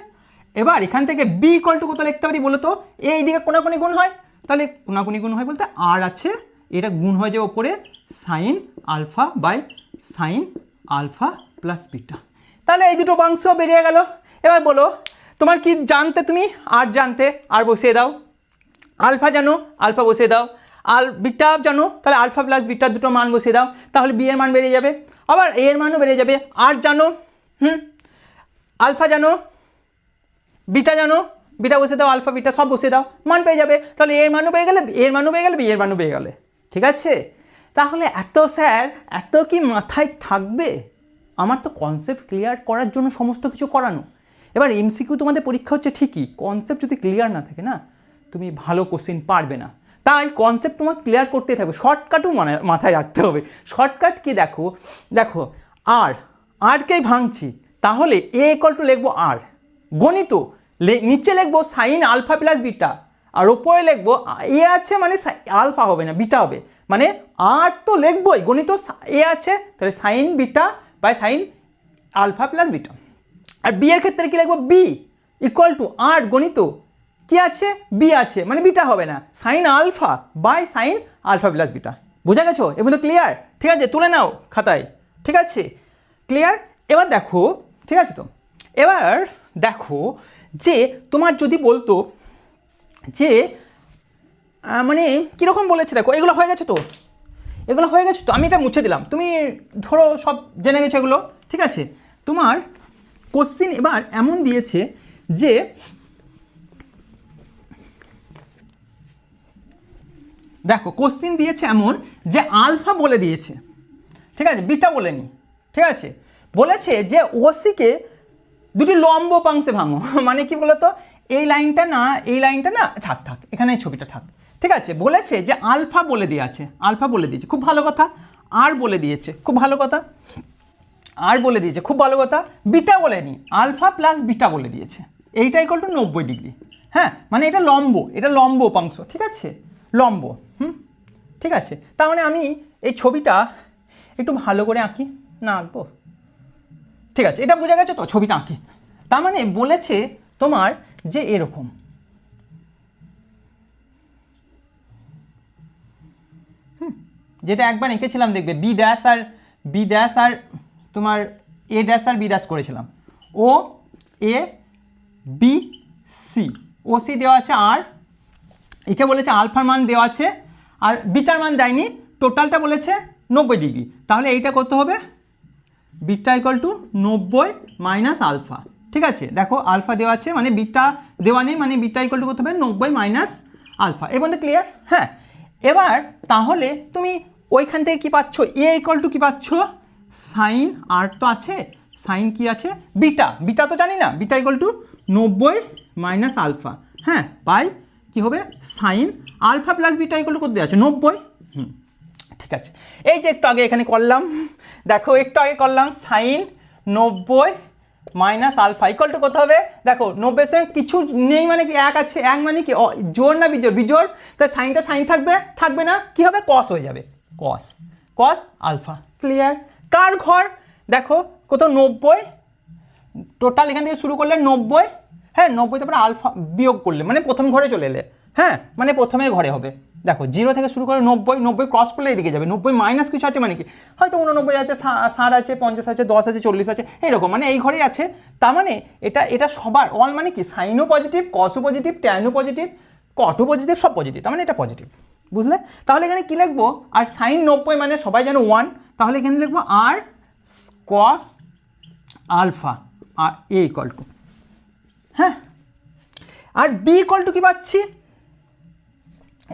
এবার এখান থেকে বি ইকুয়াল টু কত লিখতে পারি বলো তো, এই দিকে কোনাকুনি গুণ হয়, তাহলে কোনাকুনি গুণ হয় বলতে আর আছে, এটা গুণ হয়ে যাবে ওপরে sine alpha by sine alpha plus beta, তাহলে এই দুটো অংশ বেরিয়ে গেল। এবার বলো তোমার কি জানতে, তুমি আর জানতে আর বসিয়ে দাও, আলফা জানো আলফা বসিয়ে দাও, আর বিটা জানো তাহলে আলফা প্লাস বিটার দুটো মান বসিয়ে দাও, তাহলে বি এর মান বেরিয়ে যাবে, আবার এ এর মানও বেরিয়ে যাবে। আর জানো আলফা জানো, বিটা জানো, বিটা বসিয়ে দাও, আলফা বিটা সব বসিয়ে দাও, মান পেয়ে যাবে, তাহলে এর মানও পেয়ে গেলে, এর মানও পেয়ে গেলে, বি এর মানও পেয়ে গেলে। ঠিক আছে, তাহলে এত স্যার এত কি মাথায় থাকবে? আমার তো কনসেপ্ট ক্লিয়ার করার জন্য সমস্ত কিছু করানো। এবার এমসিকিউ তোমাদের পরীক্ষা হচ্ছে ঠিকই, কনসেপ্ট যদি ক্লিয়ার না থাকে না তুমি ভালো কোশ্চেন পারবে না, তাই কনসেপ্ট তোমার ক্লিয়ার করতেই থাকবে, শর্টকাটও মাথায় রাখতে হবে। শর্টকাট কি দেখো, দেখো আরকেই ভাঙছি, তাহলে এ ইকুয়াল টু লিখবো আর, গণিত নিচে লিখবো সাইন আলফা প্লাস বিটা, আর ওপরে লিখবো এ আছে মানে আলফা হবে না বিটা হবে, মানে আর তো লিখবোই, গণিত এ আছে তাহলে sine beta by sine alpha plus beta. আর বি এর ক্ষেত্রে কি লিখবো, বি ইকুয়াল টু আর গণিত কি আছে বি আছে মানে বিটা হবে না, sine alpha by sine alpha plus beta. বোঝা গেছো? এবার তো ক্লিয়ার? ঠিক আছে, তুলে নাও খাতায়। ঠিক আছে, ক্লিয়ার? এবার দেখো, ঠিক আছে তো, এবার দেখো যে তোমার যদি বলতো যে মানে কীরকম বলেছে, দেখো এগুলো হয়ে গেছে তো, এগুলো হয়ে গেছে তো, আমি এটা মুছে দিলাম, তুমি ধরো সব জেনে গেছো এগুলো। ঠিক আছে, তোমার কোশ্চিন এবার এমন দিয়েছে যে দেখো কোশ্চিন দিয়েছে এমন যে আলফা বলে দিয়েছে, ঠিক আছে, বিটা বলেনি। ঠিক আছে, বলেছে যে ওসিকে দুটি লম্ব উপাংশে ভাঙো। মানে কি বলতো, এই লাইনটা না থাক এখানে এই ছবিটা থাক। ঠিক আছে, বলেছে যে আলফা বলে দিয়ে আছে, আলফা বলে দিয়েছে, খুব ভালো কথা। আর বলে দিয়েছে, খুব ভালো কথা। আর বলে দিয়েছে, খুব ভালো কথা। বিটা বলেনি, আলফা প্লাস বিটা বলে দিয়েছে। এইটা ইকুয়াল টু 90 ডিগ্রি। হ্যাঁ, মানে এটা লম্ব উপাংশ। ঠিক আছে, লম্ব। ঠিক আছে, তার মানে আমি এই ছবিটা একটু ভালো করে আঁকি, না আঁকবো? ঠিক আছে, এটা বোঝা গেছে তো, ছবিটা আঁকি। তার মানে বলেছে তোমার যে এরকম, যেটা একবার এঁকেছিলাম দেখবে, বি ড্যাশ আর তোমার a dash R B dash করেছিলাম। ও এ বি সি, ও সি দেওয়া আছে, আর একে বলেছে আলফার মান দেওয়া আছে, আর বিটার মান দেয়নি, টোটালটা বলেছে 90 ডিগ্রি। তাহলে এইটা করতে হবে beta equal to 90 minus alpha. ঠিক আছে, দেখো আলফা দেওয়া আছে, মানে বিটা দেওয়া নেই, মানে বিটা ইকুয়াল টু করতে হবে 90 মাইনাস আলফা। এ পর্যন্ত ক্লিয়ার? হ্যাঁ, এবার তাহলে তুমি ওইখান থেকে কি পাচ্ছ, এ ইকুয়াল টু কি পাচ্ছ, সাইন, আর তো আছে সাইন, কি আছে বিটা তো জানি না, beta equal to 90 minus alpha. হ্যাঁ, পাই কি হবে, sine alpha plus beta equal to করতে আছে 90। ঠিক আছে, এই যে একটু আগে এখানে করলাম, দেখো একটু আগে করলাম, sine 90 minus alpha equal to কত হবে, দেখো 90 এর সঙ্গে কিছু নেই, মানে কি এক আছে, এক মানে কি জোর না বিজোড়, তাই সাইনটা সাইন থাকবে না, কি হবে, কস হয়ে যাবে, কস আলফা। ক্লিয়ার? কার ঘর দেখো কত, 90, টোটাল এখান থেকে শুরু করলে 90, হ্যাঁ 90, তারপরে আলফা বিয়োগ করলে মানে প্রথম ঘরে চলে এলে, হ্যাঁ মানে প্রথমের ঘরে হবে। দেখো 0 থেকে শুরু করে 90 ক্রস করলে এদিকে যাবে, 90 মাইনাস কিছু আছে, মানে কি হয়তো 89 আছে, 60 আছে, 50 আছে, 10 আছে, 40 আছে, এইরকম, মানে এই ঘরেই আছে। তার মানে এটা সবার অল, মানে কি সাইনও পজিটিভ, কসও পজিটিভ, ট্যানও পজিটিভ, কটও পজিটিভ, সব পজিটিভ, তার মানে এটা পজিটিভ। বুঝলে? তাহলে এখানে কি লিখবো, আর সাইন 90 মানে সবাই যেন 1, তাহলে এখানে লিখবো আর কস আলফা আর এ ইকুয়াল টু, হ্যাঁ, আর বি ইকুয়াল টু কি পাচ্ছি,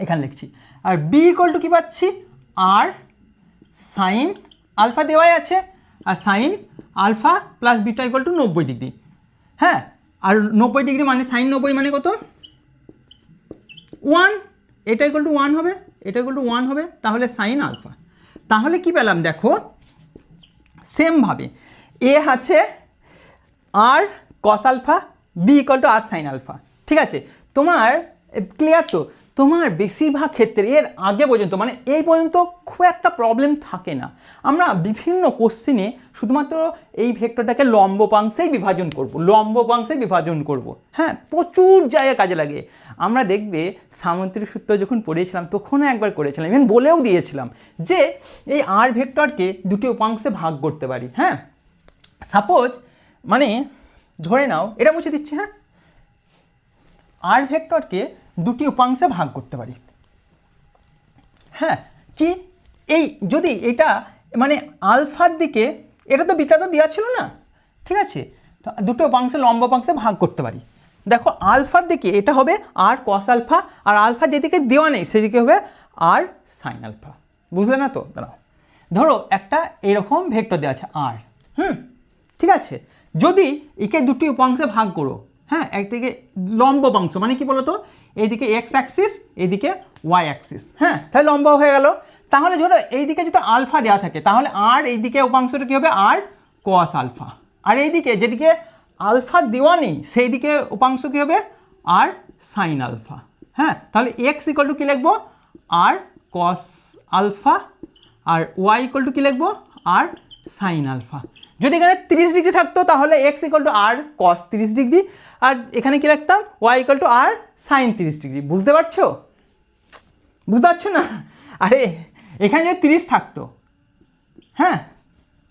এখানে লিখছি, আর বি ইকুয়াল টু কি পাচ্ছি, আর সাইন আলফা দেওয়াই আছে, আর sine alpha plus beta equal to 90 degree. হ্যাঁ, আর 90 ডিগ্রি মানে সাইন 90 মানে কত, 1, এটা ইকুয়াল টু 1 হবে, এটা ইকুয়াল টু 1 হবে, তাহলে সাইন আলফা। তাহলে কি পেলাম দেখো, সেমভাবে এ আছে R cos alpha, B equal to R sine alpha. ঠিক আছে, তোমার ক্লিয়ার তো? তোমার বেশিরভাগ ক্ষেত্রে এর আগে পর্যন্ত, মানে এই পর্যন্ত খুব একটা প্রবলেম থাকে না। আমরা বিভিন্ন কোশ্চিনে শুধুমাত্র এই ভেক্টরটাকে লম্ব উপাংশেই বিভাজন করব, হ্যাঁ, প্রচুর জায়গায় কাজে লাগে। আমরা দেখবে সামুদ্রিক সূত্র যখন পড়েছিলাম তখনও একবার করেছিলাম, ইভেন বলেও দিয়েছিলাম যে এই আর ভেক্টরকে দুটি উপাংশে ভাগ করতে পারি। হ্যাঁ, সাপোজ মানে ধরে নাও, এটা মুছে দিচ্ছি, হ্যাঁ, আর ভেক্টরকে দুটি উপাংশে ভাগ করতে পারি। হ্যাঁ, কি এই যদি এটা মানে আলফার দিকে, এটা তো বিটা তো দেওয়া ছিল না, ঠিক আছে, তো দুটো উপাংশে লম্ব উপাংশে ভাগ করতে পারি। দেখো আলফার দিকে এটা হবে আর কস আলফা, আর আলফা যেদিকে দেওয়া নেই সেদিকে হবে আর সাইন আলফা। বুঝলে না তো? দাঁড়াও, ধরো একটা এরকম ভেক্টর দেওয়া আছে আর, ঠিক আছে, যদি একে দুটি উপাংশে ভাগ করো, হ্যাঁ, একদিকে লম্ব উপাংশ মানে কি বলতো, এইদিকে এক্স অ্যাক্সিস, এইদিকে ওয়াই অ্যাক্সিস, হ্যাঁ, তাহলে লম্ব হয়ে গেল। তাহলে ধরো এইদিকে যদি আলফা দেওয়া থাকে তাহলে আর এইদিকে উপাংশটা কী হবে, আর কস আলফা, আর এইদিকে যেদিকে আলফা দেওয়া নেই সেই দিকে উপাংশ কী হবে, আর সাইন আলফা। হ্যাঁ, তাহলে এক্স ইকুয়াল টু কী লিখবো, আর কস আলফা, আর ওয়াই ইকুয়াল টু কী লিখবো, আর সাইন আলফা। যদি এখানে 30 ডিগ্রি থাকতো তাহলে X equal to R cos 30 degree, আর এখানে কি লিখতাম, Y equal to R sine 30 degree. বুঝতে পারছো না? আরে এখানে যদি 30 থাকতো, হ্যাঁ,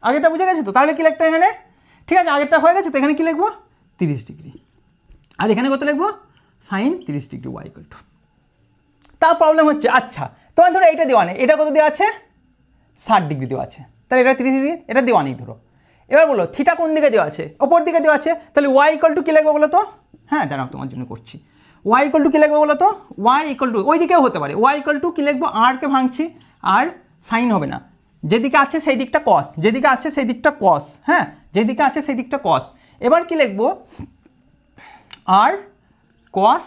আগেরটা বুঝে গেছে তো, তাহলে কি লিখতাম এখানে, ঠিক আছে, আগেরটা হয়ে গেছে তো, এখানে কি লিখবো, 30 ডিগ্রি, আর এখানে কত লিখবো, sine 30 degree, Y equal to. তার প্রবলেম হচ্ছে, আচ্ছা তোমার ধরো এইটা দেওয়া নেই, এটা কত দেওয়া আছে, 60 ডিগ্রি দেওয়া আছে, তাহলে এটা 30 ডিগ্রি, এটা দেওয়া নেই ধরো। এবার বলো থিটা কোন দিকে দেওয়া আছে, ওপর দিকে দেওয়া আছে, তাহলে ওয়াই ইকুয়াল টু কী লিখবো বলো তো, হ্যাঁ দাঁড়াও তোমার জন্য করছি, ওয়াই ইকুয়াল টু কী লিখবো বলো তো, ওয়াই ইকুয়াল টু ওই দিকেও হতে পারে, ওয়াই ইকুয়াল টু কী লিখবো, আরকে ভাঙছি, আর সাইন হবে না, যেদিকে আছে সেই দিকটা কস, যেদিকে আছে সেই দিকটা কস, হ্যাঁ, যেদিকে আছে সেই দিকটা কস। এবার কি লিখব, আর কস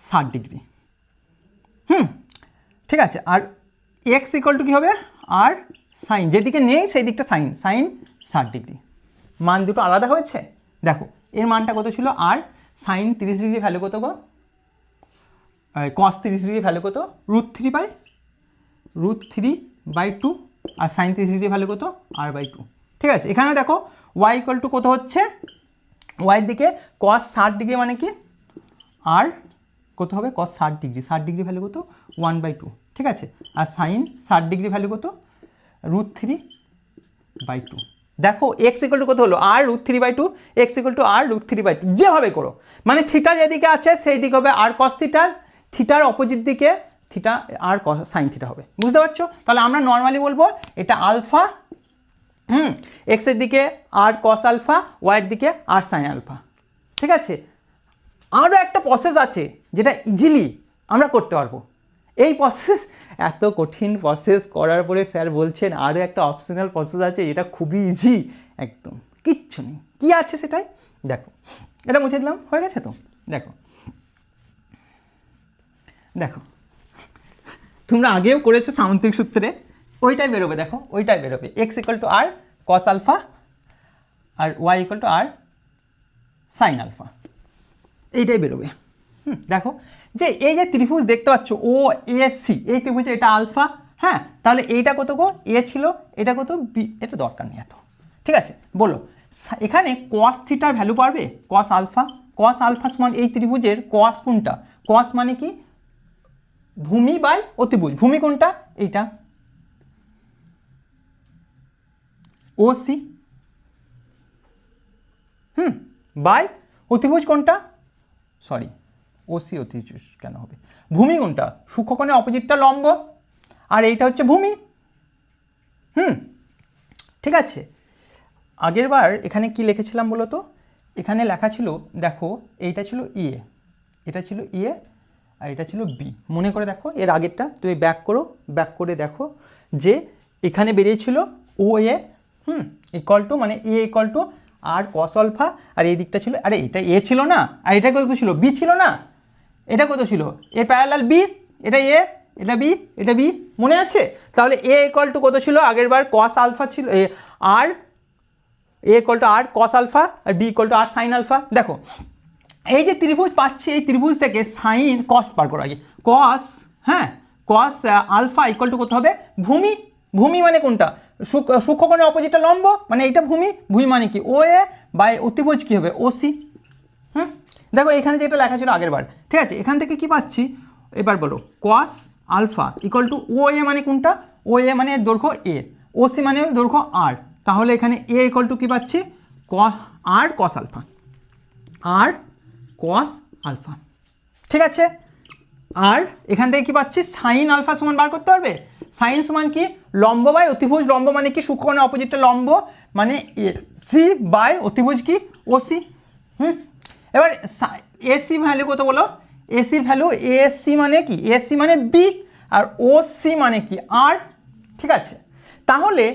60 ডিগ্রি। ঠিক আছে, আর এক্স ইকুয়াল টু কী হবে, আর সাইন, যেদিকে নেই সেই দিকটা সাইন, সাইন 60 ডিগ্রি। মান দুটো আলাদা হয়েছে। দেখো এর মানটা কত ছিল, আর সাইন 30 ডিগ্রি ভ্যালু কত গো, কস 30 ডিগ্রি ভ্যালু কত, √3/2, আর সাইন 30 ডিগ্রি ভ্যালু কত, r/2। ঠিক আছে, এখানে দেখো ওয়াই ইকুয়াল টু কত হচ্ছে, ওয়াইয়ের দিকে কস 60 ডিগ্রি মানে কি, আর কত হবে, কস 60 ডিগ্রি, 60 ডিগ্রি ভ্যালু কত, 1/2। ঠিক আছে, আর সাইন 60 ডিগ্রি ভ্যালু কত, √3/2। দেখো এক্স ইকুয়াল টু কত হলো, আর √3/2, এক্স ইকুয়াল টু আর √3/2, যেভাবে করো, মানে থিটা যেদিকে আছে সেই দিকে হবে আর কস থিটা, থিটার অপোজিট দিকে থিটা আর সাইন থিটা হবে। বুঝতে পারছো? তাহলে আমরা নর্মালি বলবো এটা আলফা, এক্সের দিকে আর কস আলফা, ওয়াইয়ের দিকে আর সাইন আলফা। ঠিক আছে, আরও একটা প্রসেস আছে যেটা ইজিলি আমরা করতে পারবো। এই প্রসেস, এত কঠিন প্রসেস করার পরে স্যার বলছেন আরও একটা অপশনাল প্রসেস আছে যেটা খুবই ইজি, একদম কিচ্ছু নেই। কী আছে সেটাই দেখো, এটা মুছে দিলাম, হয়ে গেছে তো। দেখো দেখো তোমরা আগেও করেছো সামুদ্রিক সূত্রে, ওইটাই বেরোবে, দেখো ওইটাই বেরোবে, X equal to R cos alpha আর Y equal to R sine alpha, এইটাই বেরোবে। দেখো যে এই যে ত্রিভুজ দেখতে পাচ্ছ ও এ সি, এই ত্রিভুজে এটা আলফা, হ্যাঁ, তাহলে এইটা কত গো, এ ছিল, এটা কত বি, এটা দরকার নেই এত। ঠিক আছে, বলো এখানে কস থিটার ভ্যালু পারবে, কস আলফা, কস আলফা সমান এই ত্রিভুজের কস কোনটা, কস মানে কি ভূমি বাই অতিভুজ, ভূমি কোনটা, এইটা ও সি, বাই অতিভুজ কোনটা, সরি ওসি অতিভুজ কেন হবে, ভূমি কোনটা, সূক্ষ্মকোণের অপোজিটটা লম্ব, আর এইটা হচ্ছে ভূমি। ঠিক আছে, আগের বার এখানে কি লিখেছিলাম বলো তো, এখানে লেখা ছিল, দেখো এইটা ছিল এ, এটা ছিল এ, আর এটা ছিল বি। মনে করে দেখো এর আগেরটা, তুমি ব্যাক করো, ব্যাক করে দেখো যে এখানে বেরিয়েছিল ও এ ইকুয়াল টু, মানে A equal to R cos alpha, আর এই দিকটা ছিল, আরে এটা এ ছিল না, আর এটা কত ছিল, বি ছিল না, এটা কত ছিল, এ প্যারালাল বি, এটা এ, এটা বি, এটা বি, মনে আছে? তাহলে এ ইকুয়াল টু কত ছিল আগের বার, কস আলফা ছিল, আর A equal to R cos alpha, আর B equal to R sine alpha. দেখো এই যে ত্রিভুজ পাচ্ছি, এই ত্রিভুজ থেকে সাইন কস বার করো আগে, কস, হ্যাঁ, কস আলফা ইকুয়াল টু কত হবে, ভূমি, ভূমি মানে কোনটা, সূক্ষ্মকোণের অপোজিটটা লম্ব, মানে এইটা ভূমি, ভূমি মানে কি ও এ, বাই অতিভুজ কী হবে, ও সি। দেখো এখানে যেটা লেখা ছিল আগের বার, ঠিক আছে, এখান থেকে কি পাচ্ছি, এবার বলো কস আলফা ইকুয়াল টু ও এ মানে কোনটা, ও এ মানে দৈর্ঘ্য এ, ও সি মানে দৈর্ঘ্য আর, তাহলে এখানে এ ইকুয়াল টু কী পাচ্ছি, আর কস আলফা, আর কস আলফা। ঠিক আছে, আর এখান থেকে কি পাচ্ছি, সাইন আলফা সমান বার করতে পারবে, সাইন সমান কি লম্ব বাই অতিভুজ, লম্ব মানে কি সূক্ষ্মকোণের অপোজিটটা লম্ব, মানে এ সি বাই অতিভুজ কি ও সি। এবার এসি ভ্যালু কত বলো, এসির ভ্যালু, এসি মানে কি, এসি মানে বি, আর ও সি মানে কি আর। ঠিক আছে, তাহলে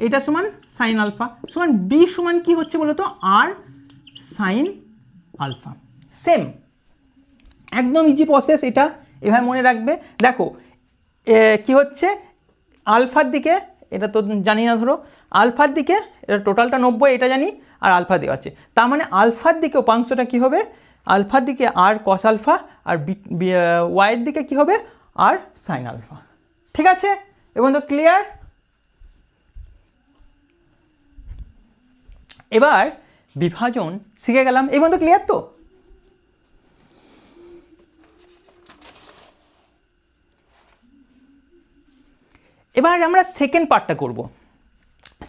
এটা সমান সাইন আলফা সমান বি সমান কি হচ্ছে বলো তো, আর সাইন আলফা। সেম, একদম ইজি প্রসেস এটা, এভাবে মনে রাখবে। দেখো কি হচ্ছে, আলফার দিকে, এটা তো জানি না, ধরো আলফার দিকে এটা টোটালটা 90, এটা জানি, আর আলফা দেওয়া আছে, তার মানে আলফার দিকে উপাংশটা কি হবে, আলফার দিকে আর কস আলফা, আর ওয়াইয়ের দিকে কি হবে, আর সাইন আলফা। ঠিক আছে, এবং তো ক্লিয়ার। এবার বিভাজন শিখে গেলাম, এই পর্যন্ত ক্লিয়ার তো? এবার আমরা সেকেন্ড পার্টটা করব।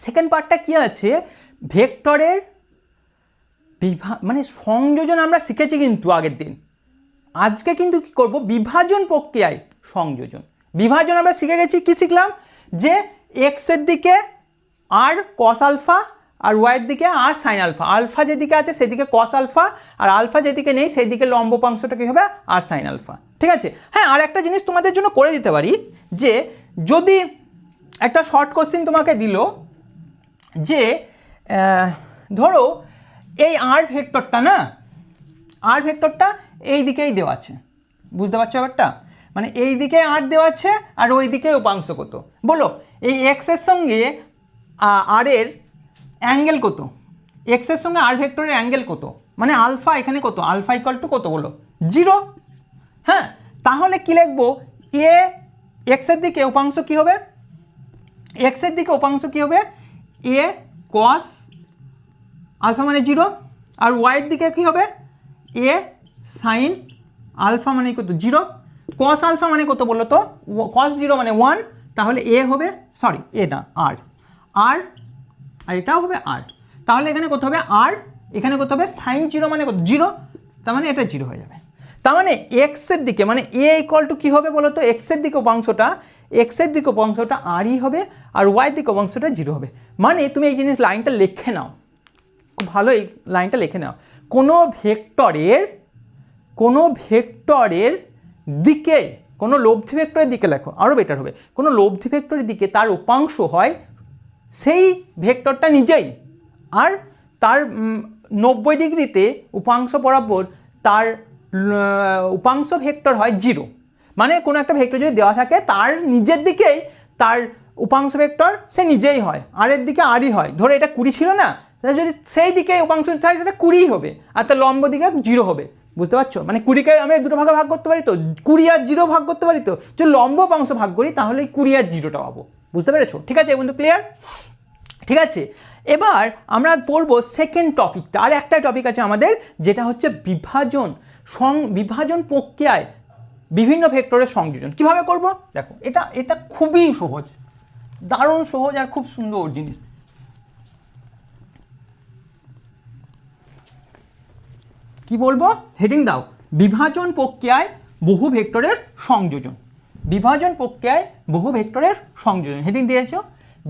সেকেন্ড পার্টটা কি আছে, ভেক্টরের মানে সংযোজন আমরা শিখেছি কিন্তু আগের দিন, আজকে কিন্তু কি করব, বিভাজন প্রক্রিয়ায় সংযোজন। বিভাজন আমরা শিখে গেছি, কি শিখলাম, যে এক্সের দিকে আর কস আলফা, আর ওয়াইয়ের দিকে আর সাইন আলফা, আলফা যেদিকে আছে সেদিকে কস আলফা, আর আলফা যেদিকে নেই সেদিকে লম্ব উপাংশটা কী হবে, আর সাইন আলফা। ঠিক আছে, হ্যাঁ, আর একটা জিনিস তোমাদের জন্য করে দিতে পারি, যে যদি একটা শর্ট কোশ্চেন তোমাকে দিল যে ধরো এই আর ভেক্টরটা না, আর ভেক্টরটা এই দিকেই দেওয়া আছে, বুঝতে পারছো ব্যাপারটা? মানে এই দিকে আর দেওয়া আছে আর ওই দিকে উপাংশ কত, বলো এই এক্সের সঙ্গে আর এর অ্যাঙ্গেল কত, এক্সের সঙ্গে আর ভেক্টরের অ্যাঙ্গেল কত, মানে আলফা এখানে কত, আলফা ইকুয়াল টু কত বলো, 0। হ্যাঁ, তাহলে কি লিখবো, এ এক্সের দিকে উপাংশ কি হবে, এক্সের দিকে উপাংশ কি হবে, এ কস আলফা মানে 0, আর ওয়াইয়ের দিকে কি হবে, এ সাইন আলফা মানে কত 0, কস আলফা মানে কত বলো তো, কস 0 মানে 1, তাহলে এ হবে, সরি এ না আর, আর আর এটাও হবে আর, তাহলে এখানে কত হবে আর, এখানে কত হবে সাইন 0 মানে কত 0, তার মানে এটা 0 হয়ে যাবে। তার মানে এক্সের দিকে মানে এ ইকুয়াল টু কী হবে বলো তো, এক্সের দিকে উপাংশটা, এক্সের দিকে উপাংশটা আরই হবে আর ওয়াইয়ের দিকে উপাংশটা 0 হবে। মানে তুমি এই জিনিস লাইনটা লিখে নাও, খুব ভালো এই লাইনটা লিখে নাও, কোনো ভেক্টরের দিকে, কোনো লব্ধি ভেক্টরের দিকে লেখো আরও বেটার হবে, কোনো লব্ধি ভেক্টরের দিকে তার উপাংশ হয় সেই ভেক্টরটা নিজেই, আর তার 90 ডিগ্রিতে উপাংশ বরাবর তার উপাংশ ভেক্টর হয় 0। মানে কোনো একটা ভেক্টর যদি দেওয়া থাকে তার নিজের দিকেই তার উপাংশ ভেক্টর সে নিজেই হয়, আর এর দিকে আরই হয়। ধরো এটা 20 ছিল না, তাহলে যদি সেই দিকে উপাংশ থাকে সেটা 20 হবে, আর তার লম্ব দিকে 0 হবে, বুঝতে পারছো? মানে 20কে আমরা দুটো ভাগে ভাগ করতে পারি তো, 20 আর 0 ভাগ করতে পারি তো, যদি লম্ব উপাংশ ভাগ করি তাহলে 20 আর 0টা পাবো, বুঝতে পেরেছো? ঠিক আছে বন্ধু, ক্লিয়ার? ঠিক আছে, এবার আমরা পড়বো সেকেন্ড টপিকটা, আর একটা টপিক আছে আমাদের যেটা হচ্ছে বিভাজন প্রক্রিয়ায় বিভিন্ন ভেক্টরের সংযোজন কিভাবে করব। দেখো এটা খুবই সহজ, দারুণ সহজ আর খুব সুন্দর জিনিস। কি বলবো, হেডিং দাও, বিভাজন প্রক্রিয়ায় বহু ভেক্টরের সংযোজন, বিভাজন প্রক্রিয়ায় বহু ভেক্টরের সংযোজন, হেডিং দিয়েছো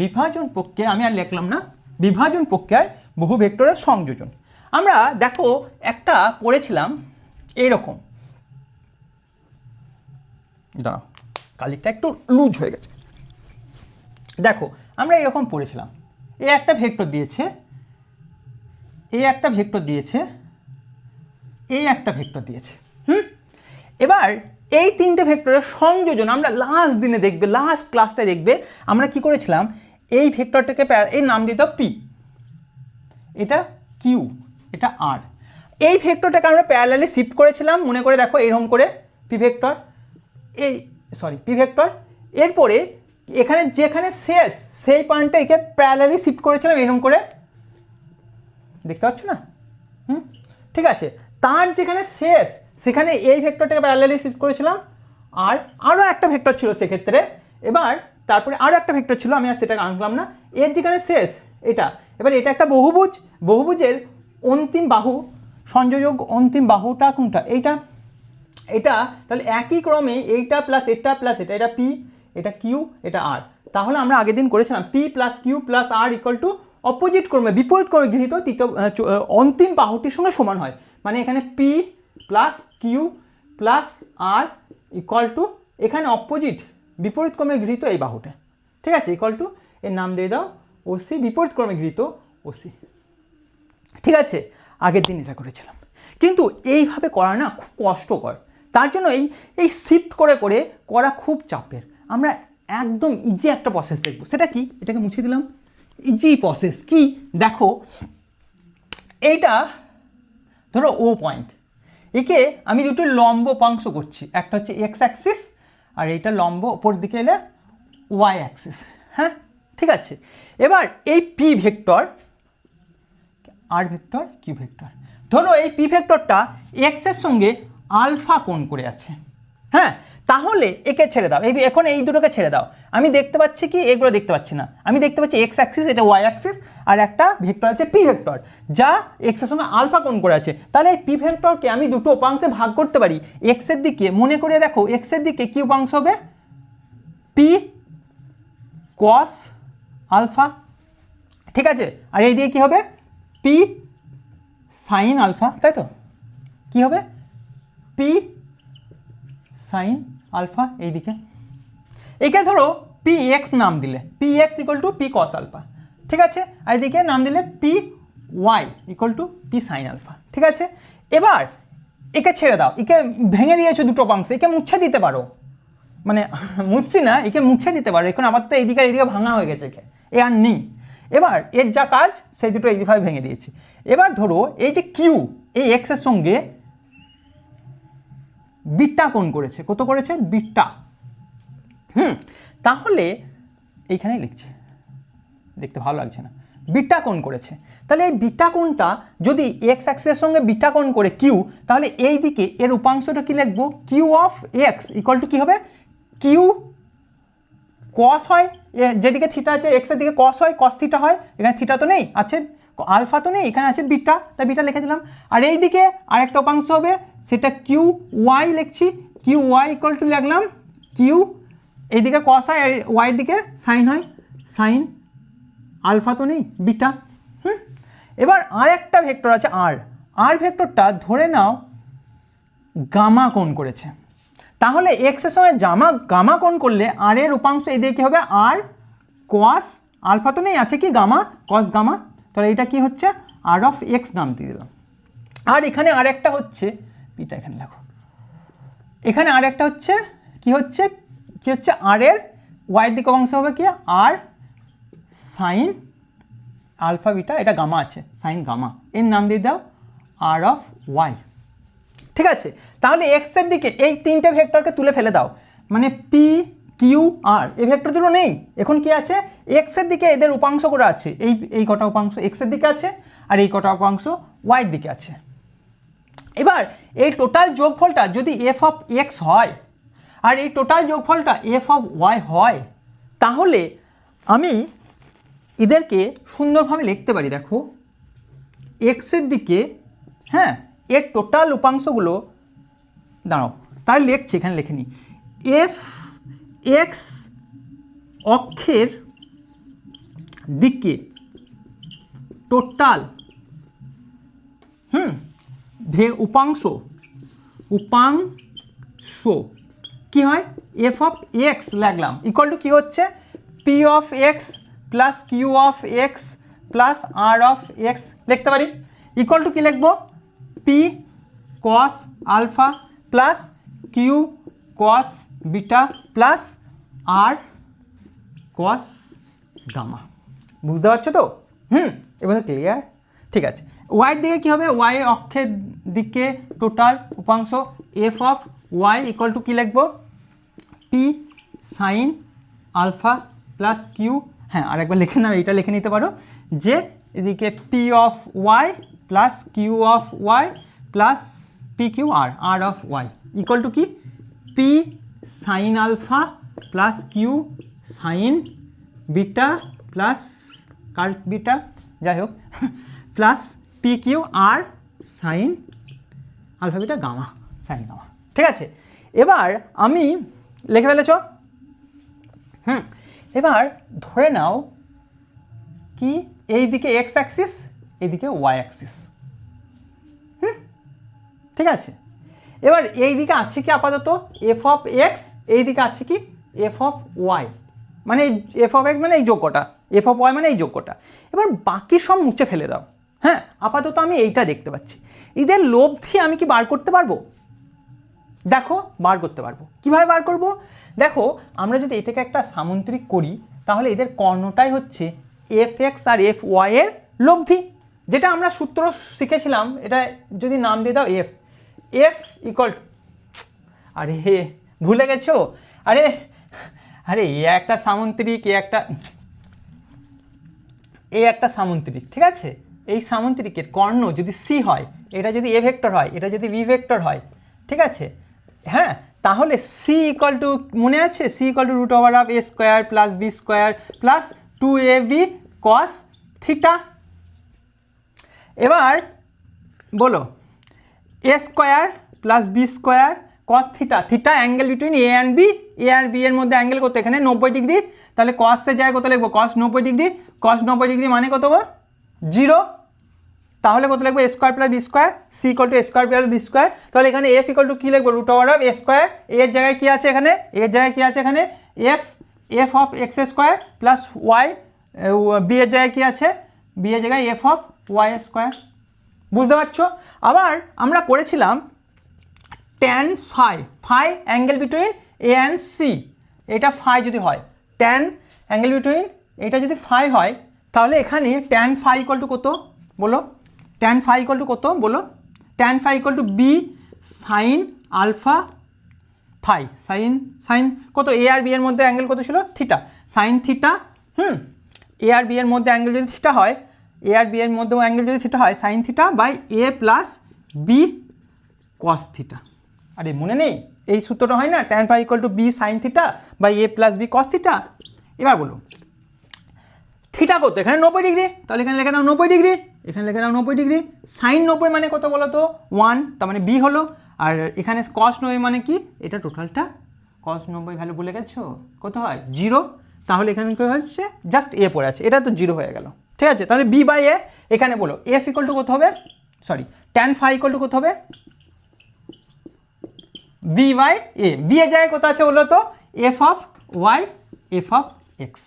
বিভাজন প্রক্রিয়া, আমি আর লিখলাম না, বিভাজন প্রক্রিয়ায় বহু ভেক্টরের সংযোজন। আমরা দেখো একটা পড়েছিলাম এইরকম, দাঁড়াও কালিটা একটু লুজ হয়ে গেছে, দেখো আমরা এরকম পড়েছিলাম, এ একটা ভেক্টর দিয়েছে, এ একটা ভেক্টর দিয়েছে, এই একটা ভেক্টর দিয়েছে, এবার এই তিনটে ভেক্টরের সংযোজন আমরা লাস্ট দিনে দেখবে, লাস্ট ক্লাসটায় দেখবে আমরা কি করেছিলাম, এই ভেক্টরটাকে এই নাম দিতে পি, এটা কিউ, এটা আর, এই ভেক্টরটাকে আমরা প্যারালালি শিফট করেছিলাম, মনে করে দেখো এরকম করে পি ভেক্টর, পি ভেক্টর, এরপরে এখানে যেখানে শেষ সেই পয়েন্টটা একে প্যারালালি শিফট করেছিলাম এরকম করে, দেখতে পাচ্ছ না? ঠিক আছে, তার যেখানে শেষ সেখানে এই ভেক্টরটাকে প্যারালালি শিফট করেছিলাম, আর আরও একটা ভেক্টর ছিল সেক্ষেত্রে, এবার তারপরে আরও একটা ভেক্টর ছিল, আমি আর সেটা আনলাম না, এর যেখানে শেষ এটা, এবার এটা একটা বহুভুজ, বহুভুজের অন্তিম বাহু সংযোজক, অন্তিম বাহুটা কোনটা, এইটা, এটা তাহলে একই ক্রমে এইটা প্লাস এটা প্লাস এটা, এটা পি, এটা কিউ, এটা আর, তাহলে আমরা আগের দিন করেছিলাম P plus Q plus R equal to opposite ক্রমে, বিপরীত ক্রমে গৃহীত অন্তিম বাহুটির সঙ্গে সমান হয়, মানে এখানে P plus Q plus R equal to এখানে অপোজিট বিপরীত ক্রমে গৃহীত এই বাহুটা, ঠিক আছে, ইকুয়াল টু এর নাম দিয়ে দাও ওসি, বিপরীত ক্রমে গৃহীত ওসি, ঠিক আছে। আগের দিন এটা করেছিলাম, কিন্তু এইভাবে করা না খুব কষ্টকর, তার জন্য এই শিফট করে করে করা খুব চাপের। আমরা একদম ইজি একটা প্রসেস দেখব, সেটা কি, এটাকে মুছে দিলাম, ইজি প্রসেস কি দেখো, এইটা ধরো ও পয়েন্ট, একে আমি দুটো লম্ব উপাংশ করছি, একটা হচ্ছে এক্স অ্যাক্সিস আর এইটা লম্ব ওপর দিকে এলে ওয়াই অ্যাক্সিস, হ্যাঁ ঠিক আছে। এবার এই পি ভেক্টর, আর ভেক্টর, কিউ ভেক্টর, ধরো এই পি ভেক্টরটা এক্সের সঙ্গে আলফা কোণ করে আছে, হ্যাঁ, তাহলে একে ছেড়ে দাও, এখন এই দুটোকে ছেড়ে দাও, আমি দেখতে পাচ্ছি কি, এগুলো দেখতে পাচ্ছি না, আমি দেখতে পাচ্ছি এক্স অ্যাক্সিস, এটা ওয়াই অ্যাক্সিস, আর একটা ভেক্টর আছে পি ভেক্টর যা এক্সের সঙ্গে আলফা কোণ করে আছে, তাহলে এই পি ভেক্টরকে আমি দুটো উপাংশে ভাগ করতে পারি, এক্সের দিকে মনে করে দেখো, এক্সের দিকে কি উপাংশ হবে, পি কস আলফা, ঠিক আছে, আর এই দিকে কি হবে, পি সাইন আলফা, তাই তো, কি হবে পি সাইন আলফা, এইদিকে একে ধরো পি এক্স নাম দিলে P X equal to P cos alpha, ঠিক আছে, আর এদিকে নাম দিলে P Y equal to P sine alpha, ঠিক আছে। এবার একে ছেড়ে দাও, একে ভেঙে দিয়েছো দুটো অংশে, একে মুছে দিতে পারো, মানে মুছছি না, একে মুছে দিতে পারো, এখন আবার তো এইদিকে ভাঙা হয়ে গেছে, একে এ আর নেই। এবার এর যা কাজ সেই দুটো এইভাবে ভেঙে দিয়েছি। এবার ধরো এই যে কিউ, এই এক্সের সঙ্গে বিটা কোণ করেছে, কত করেছে? বিটা। তাহলে এইখানেই লিখছে, দেখতে ভালো লাগছে না, বিটা কোণ করেছে। তাহলে এই বিটা কোণটা যদি এক্স অ্যাক্সিসের সঙ্গে বিটা কোণ করে কিউ, তাহলে এই দিকে এর উপাংশটা কি লিখবো? Q of X equal to কী হবে? কিউ কস হয়, যেদিকে থিটা আছে এক্সের দিকে কস হয়, কস থিটা হয়, এখানে থিটা তো নেই, আছে আলফা তো নেই, এখানে আছে বিটা, তাই বিটা লিখে দিলাম। আর এই দিকে আরেকটা উপাংশ হবে, সেটা কিউ ওয়াই লিখছি, কিউ ওয়াই ইকুয়াল টু লিখলাম কিউ, এইদিকে কস হয় আর ওয়াইয়ের দিকে সাইন হয়, সাইন আলফা তো নেই, বিটা। এবার আর একটা ভেক্টর আছে আর ভেক্টরটা ধরে নাও গামা কোণ করেছে, তাহলে এক্সের সঙ্গে গামা কোণ করলে আর এর উপাংশ এদিকে কী হবে? আর কস আলফা তো নেই, আছে কি গামা, কস গামা, তাহলে এটা কি হচ্ছে? আর অফ এক্স নাম দিয়ে দিলাম। আর এখানে আরেকটা হচ্ছে, পিটা এখানে দেখো, এখানে আরেকটা হচ্ছে কি হচ্ছে আর এর ওয়াইয়ের দিকে অংশ হবে কি? আর সাইন আলফা বিটা, এটা গামা আছে, সাইন গামা, এর নাম দিয়ে দাও আর অফ ওয়াই, ঠিক আছে। তাহলে এক্সের দিকে এই তিনটে ভেক্টরকে তুলে ফেলে দাও, মানে পি কিউ আর, এই ভেক্টর দুটো নেই, এখন কি আছে? এক্সের দিকে এদের উপাংশ করে আছে, এই কটা উপাংশ এক্সের দিকে আছে আর এই কটা উপাংশ ওয়াইয়ের দিকে আছে। এবার এই টোটাল যোগফলটা যদি এফ অফ এক্স হয় আর এই টোটাল যোগফলটা এফ অফ ওয়াই হয়, তাহলে আমি এদেরকে সুন্দরভাবে লিখতে পারি। দেখো এক্সের দিকে, হ্যাঁ, এর টোটাল উপাংশগুলো, দাঁড়াও তাই লিখছি, এখানে লিখে নিই, এফ এক্স অক্ষের দিকে টোটাল উপাংশ কি হয়? এফ অফ এক্স লাগলাম ইকুয়াল টু কী হচ্ছে? P of X plus Q of X plus R of X লিখতে পারি, ইকুয়াল টু কী লিখবো? P cos alpha plus Q cos beta plus R cos gamma. বুঝতে পারছো তো? এবার তো ক্লিয়ার, ঠিক আছে। ওয়াইয়ের দিকে কী হবে? ওয়াই অক্ষের দিকে টোটাল উপাংশ F of Y equal to কী লিখবো? P sine alpha plus Q, হ্যাঁ আরেকবার লিখে নাও, এইটা লিখে নিতে পারো যে এদিকে P of Y plus Q of Y plus P Q R of Y equal to কি? P sine alpha plus Q sine beta plus কার বিটা, যাই হোক, plus P Q R sine alpha beta gamma, sine gamma, ঠিক আছে। এবার আমি লিখে ফেলেছ। এবার ধরে নাও কি এই দিকে এক্স অ্যাক্সিস, এইদিকে ওয়াই অ্যাক্সিস, ঠিক আছে। এবার এই দিকে আছে কি আপাতত এফ অফ এক্স, এই দিকে আছে কি এফ অফ ওয়াই, মানে এফ অফ এক্স মানে এই যোগ্যটা, এফ অফ ওয়াই মানে এই যোগ্যটা। এবার বাকি সব মুছে ফেলে দাও, হ্যাঁ, আপাতত আমি এইটা দেখতে পাচ্ছি। এদের লব্ধি আমি কি বার করতে পারবো? দেখো বার করতে পারবো। কিভাবে বার করব? দেখো আমরা যদি এটাকে একটা সামুদ্রিক করি, তাহলে এদের কর্ণটাই হচ্ছে এফ এক্স আর এফ ওয়াই এর লব্ধি, যেটা আমরা সূত্র শিখেছিলাম। এটা যদি নাম দিয়ে দাও এফ, এফ ইকুয়াল, আরে ভুলে গেছো? আরে আরে এ একটা সামুদ্রিক, এ একটা সামুদ্রিক, ঠিক আছে। এই সামুদ্রিকের কর্ণ যদি সি হয়, এটা যদি এ ভেক্টর হয়, এটা যদি বি ভেক্টর হয়, ঠিক আছে, হ্যাঁ, তাহলে সি ইকুয়াল টু, মনে আছে, C equal to root over of A square plus B square plus 2ab cos theta. এবার বলো A square plus B square cos theta, theta angle between A and B, A আর B এর মধ্যে angle কত? এখানে 90 degree, তাহলে কসের জায়গায় কত লিখবো? কস 90 ডিগ্রি, কস 90 ডিগ্রি মানে কত গো? 0, তাহলে কত লিখবো? A square plus B square, C equal to A square plus B square. তাহলে এখানে এফ ইকুয়াল টু কী লিখবো? Root over of A square, এর জায়গায় কী আছে এখানে? এর জায়গায় কী আছে এখানে? F, F of X square plus Y, B এর জায়গায় কী আছে, বি এর জায়গায় এফ অফ ওয়াই স্কোয়ার। বুঝতে পারছো? আবার আমরা করেছিলাম tan phi, phi angle between A and C, এটা ফাই যদি হয়, ট্যান অ্যাঙ্গেল বিটুইন এটা যদি ফাই হয়, তাহলে এখানে ট্যান ফাই ইকুয়াল টু কত বলো, ট্যান ফাই ইকুয়াল টু কত বলো, tan phi equal to B sine alpha phi, sine কত, এ আর বি এর মধ্যে অ্যাঙ্গেল কত ছিল, থিটা, সাইন থিটা। এ আর বি এর মধ্যে অ্যাঙ্গেল যদি থিটা হয়, এ আর বি এর মধ্যে অ্যাঙ্গেল যদি থিটা হয়, sine theta by A plus B cos theta. আরে মনে নেই এই সূত্রটা হয় না, tan phi equal to B sine theta by A plus B cos theta. এবার বলো থিটা কত, এখানে 90 ডিগ্রি, তাহলে এখানে লেখে নাও 90 ডিগ্রি, এখানে লেখে নাও 90 ডিগ্রি। সাইন 90 মানে কত বলো তো 1, তার মানে বি হলো। আর এখানে কস 90 মানে কি, এটা টোটালটা কস 90 ভ্যালু বলে গেছো কত হয় 0, তাহলে এখানে কী হচ্ছে জাস্ট এ পড়ে আছে, এটা তো 0 হয়ে গেল। ঠিক আছে, তাহলে বি বাই এ, এখানে বলো এফ ইকুয়াল টু কত হবে, sorry tan phi equal to কত হবে, বি বাই এ, বি এর জায়গায় কত আছে বলো তো, F of Y F of X.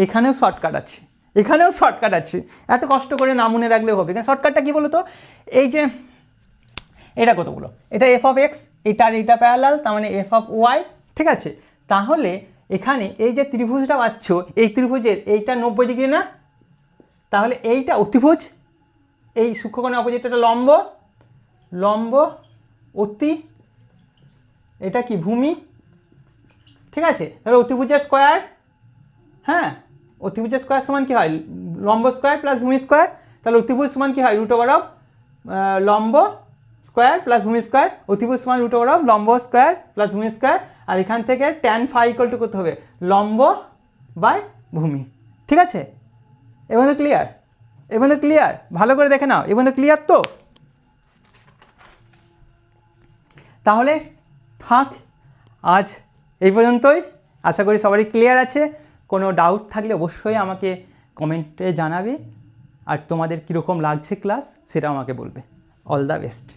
এখানেও শর্টকাট আছে, এখানেও শর্টকাট আছে, এত কষ্ট করে না মনে রাখলেও হবে। এখানে শর্টকাটটা কী বলো তো, এই যে এটা কত বলো, এটা এফ অফ এক্স, এটার এইটা প্যারালাল, তার মানে এফ অফ ওয়াই। ঠিক আছে, তাহলে এখানে এই যে ত্রিভুজটা পাচ্ছ, এই ত্রিভুজের এইটা 90 ডিগ্রি না, তাহলে এইটা অতিভুজ, এই সূক্ষ্মকোণের অপোজিটটা লম্ব, লম্ব অতি, এটা কি ভূমি। ঠিক আছে, তাহলে অতিভুজের স্কোয়ার, হ্যাঁ অতিভুজের স্কোয়ার সমান কী হয়, লম্ব স্কোয়ার প্লাস ভূমি স্কোয়ার, তাহলে অতিভুজ সমান কী হয় রুট ওভার অফ লম্ব স্কোয়ার প্লাস ভূমি স্কোয়ার, অতিভুজ সমান রুট ওভার অফ লম্ব স্কোয়ার প্লাস ভূমি স্কোয়ার। আর এখান থেকে ট্যান ফাই ইকুয়াল টু করতে হবে লম্ব বাই ভূমি। ঠিক আছে, এবার তো ক্লিয়ার, এবার তো ক্লিয়ার, ভালো করে দেখে নাও, এবার তো ক্লিয়ার তো। তাহলে থাক আজ এই পর্যন্তই, আশা করি সবারই ক্লিয়ার আছে। কোনো ডাউট থাকলে অবশ্যই আমাকে কমেন্টে জানাবে, আর তোমাদের কীরকম লাগছে ক্লাস সেটাও আমাকে বলবে। All the best.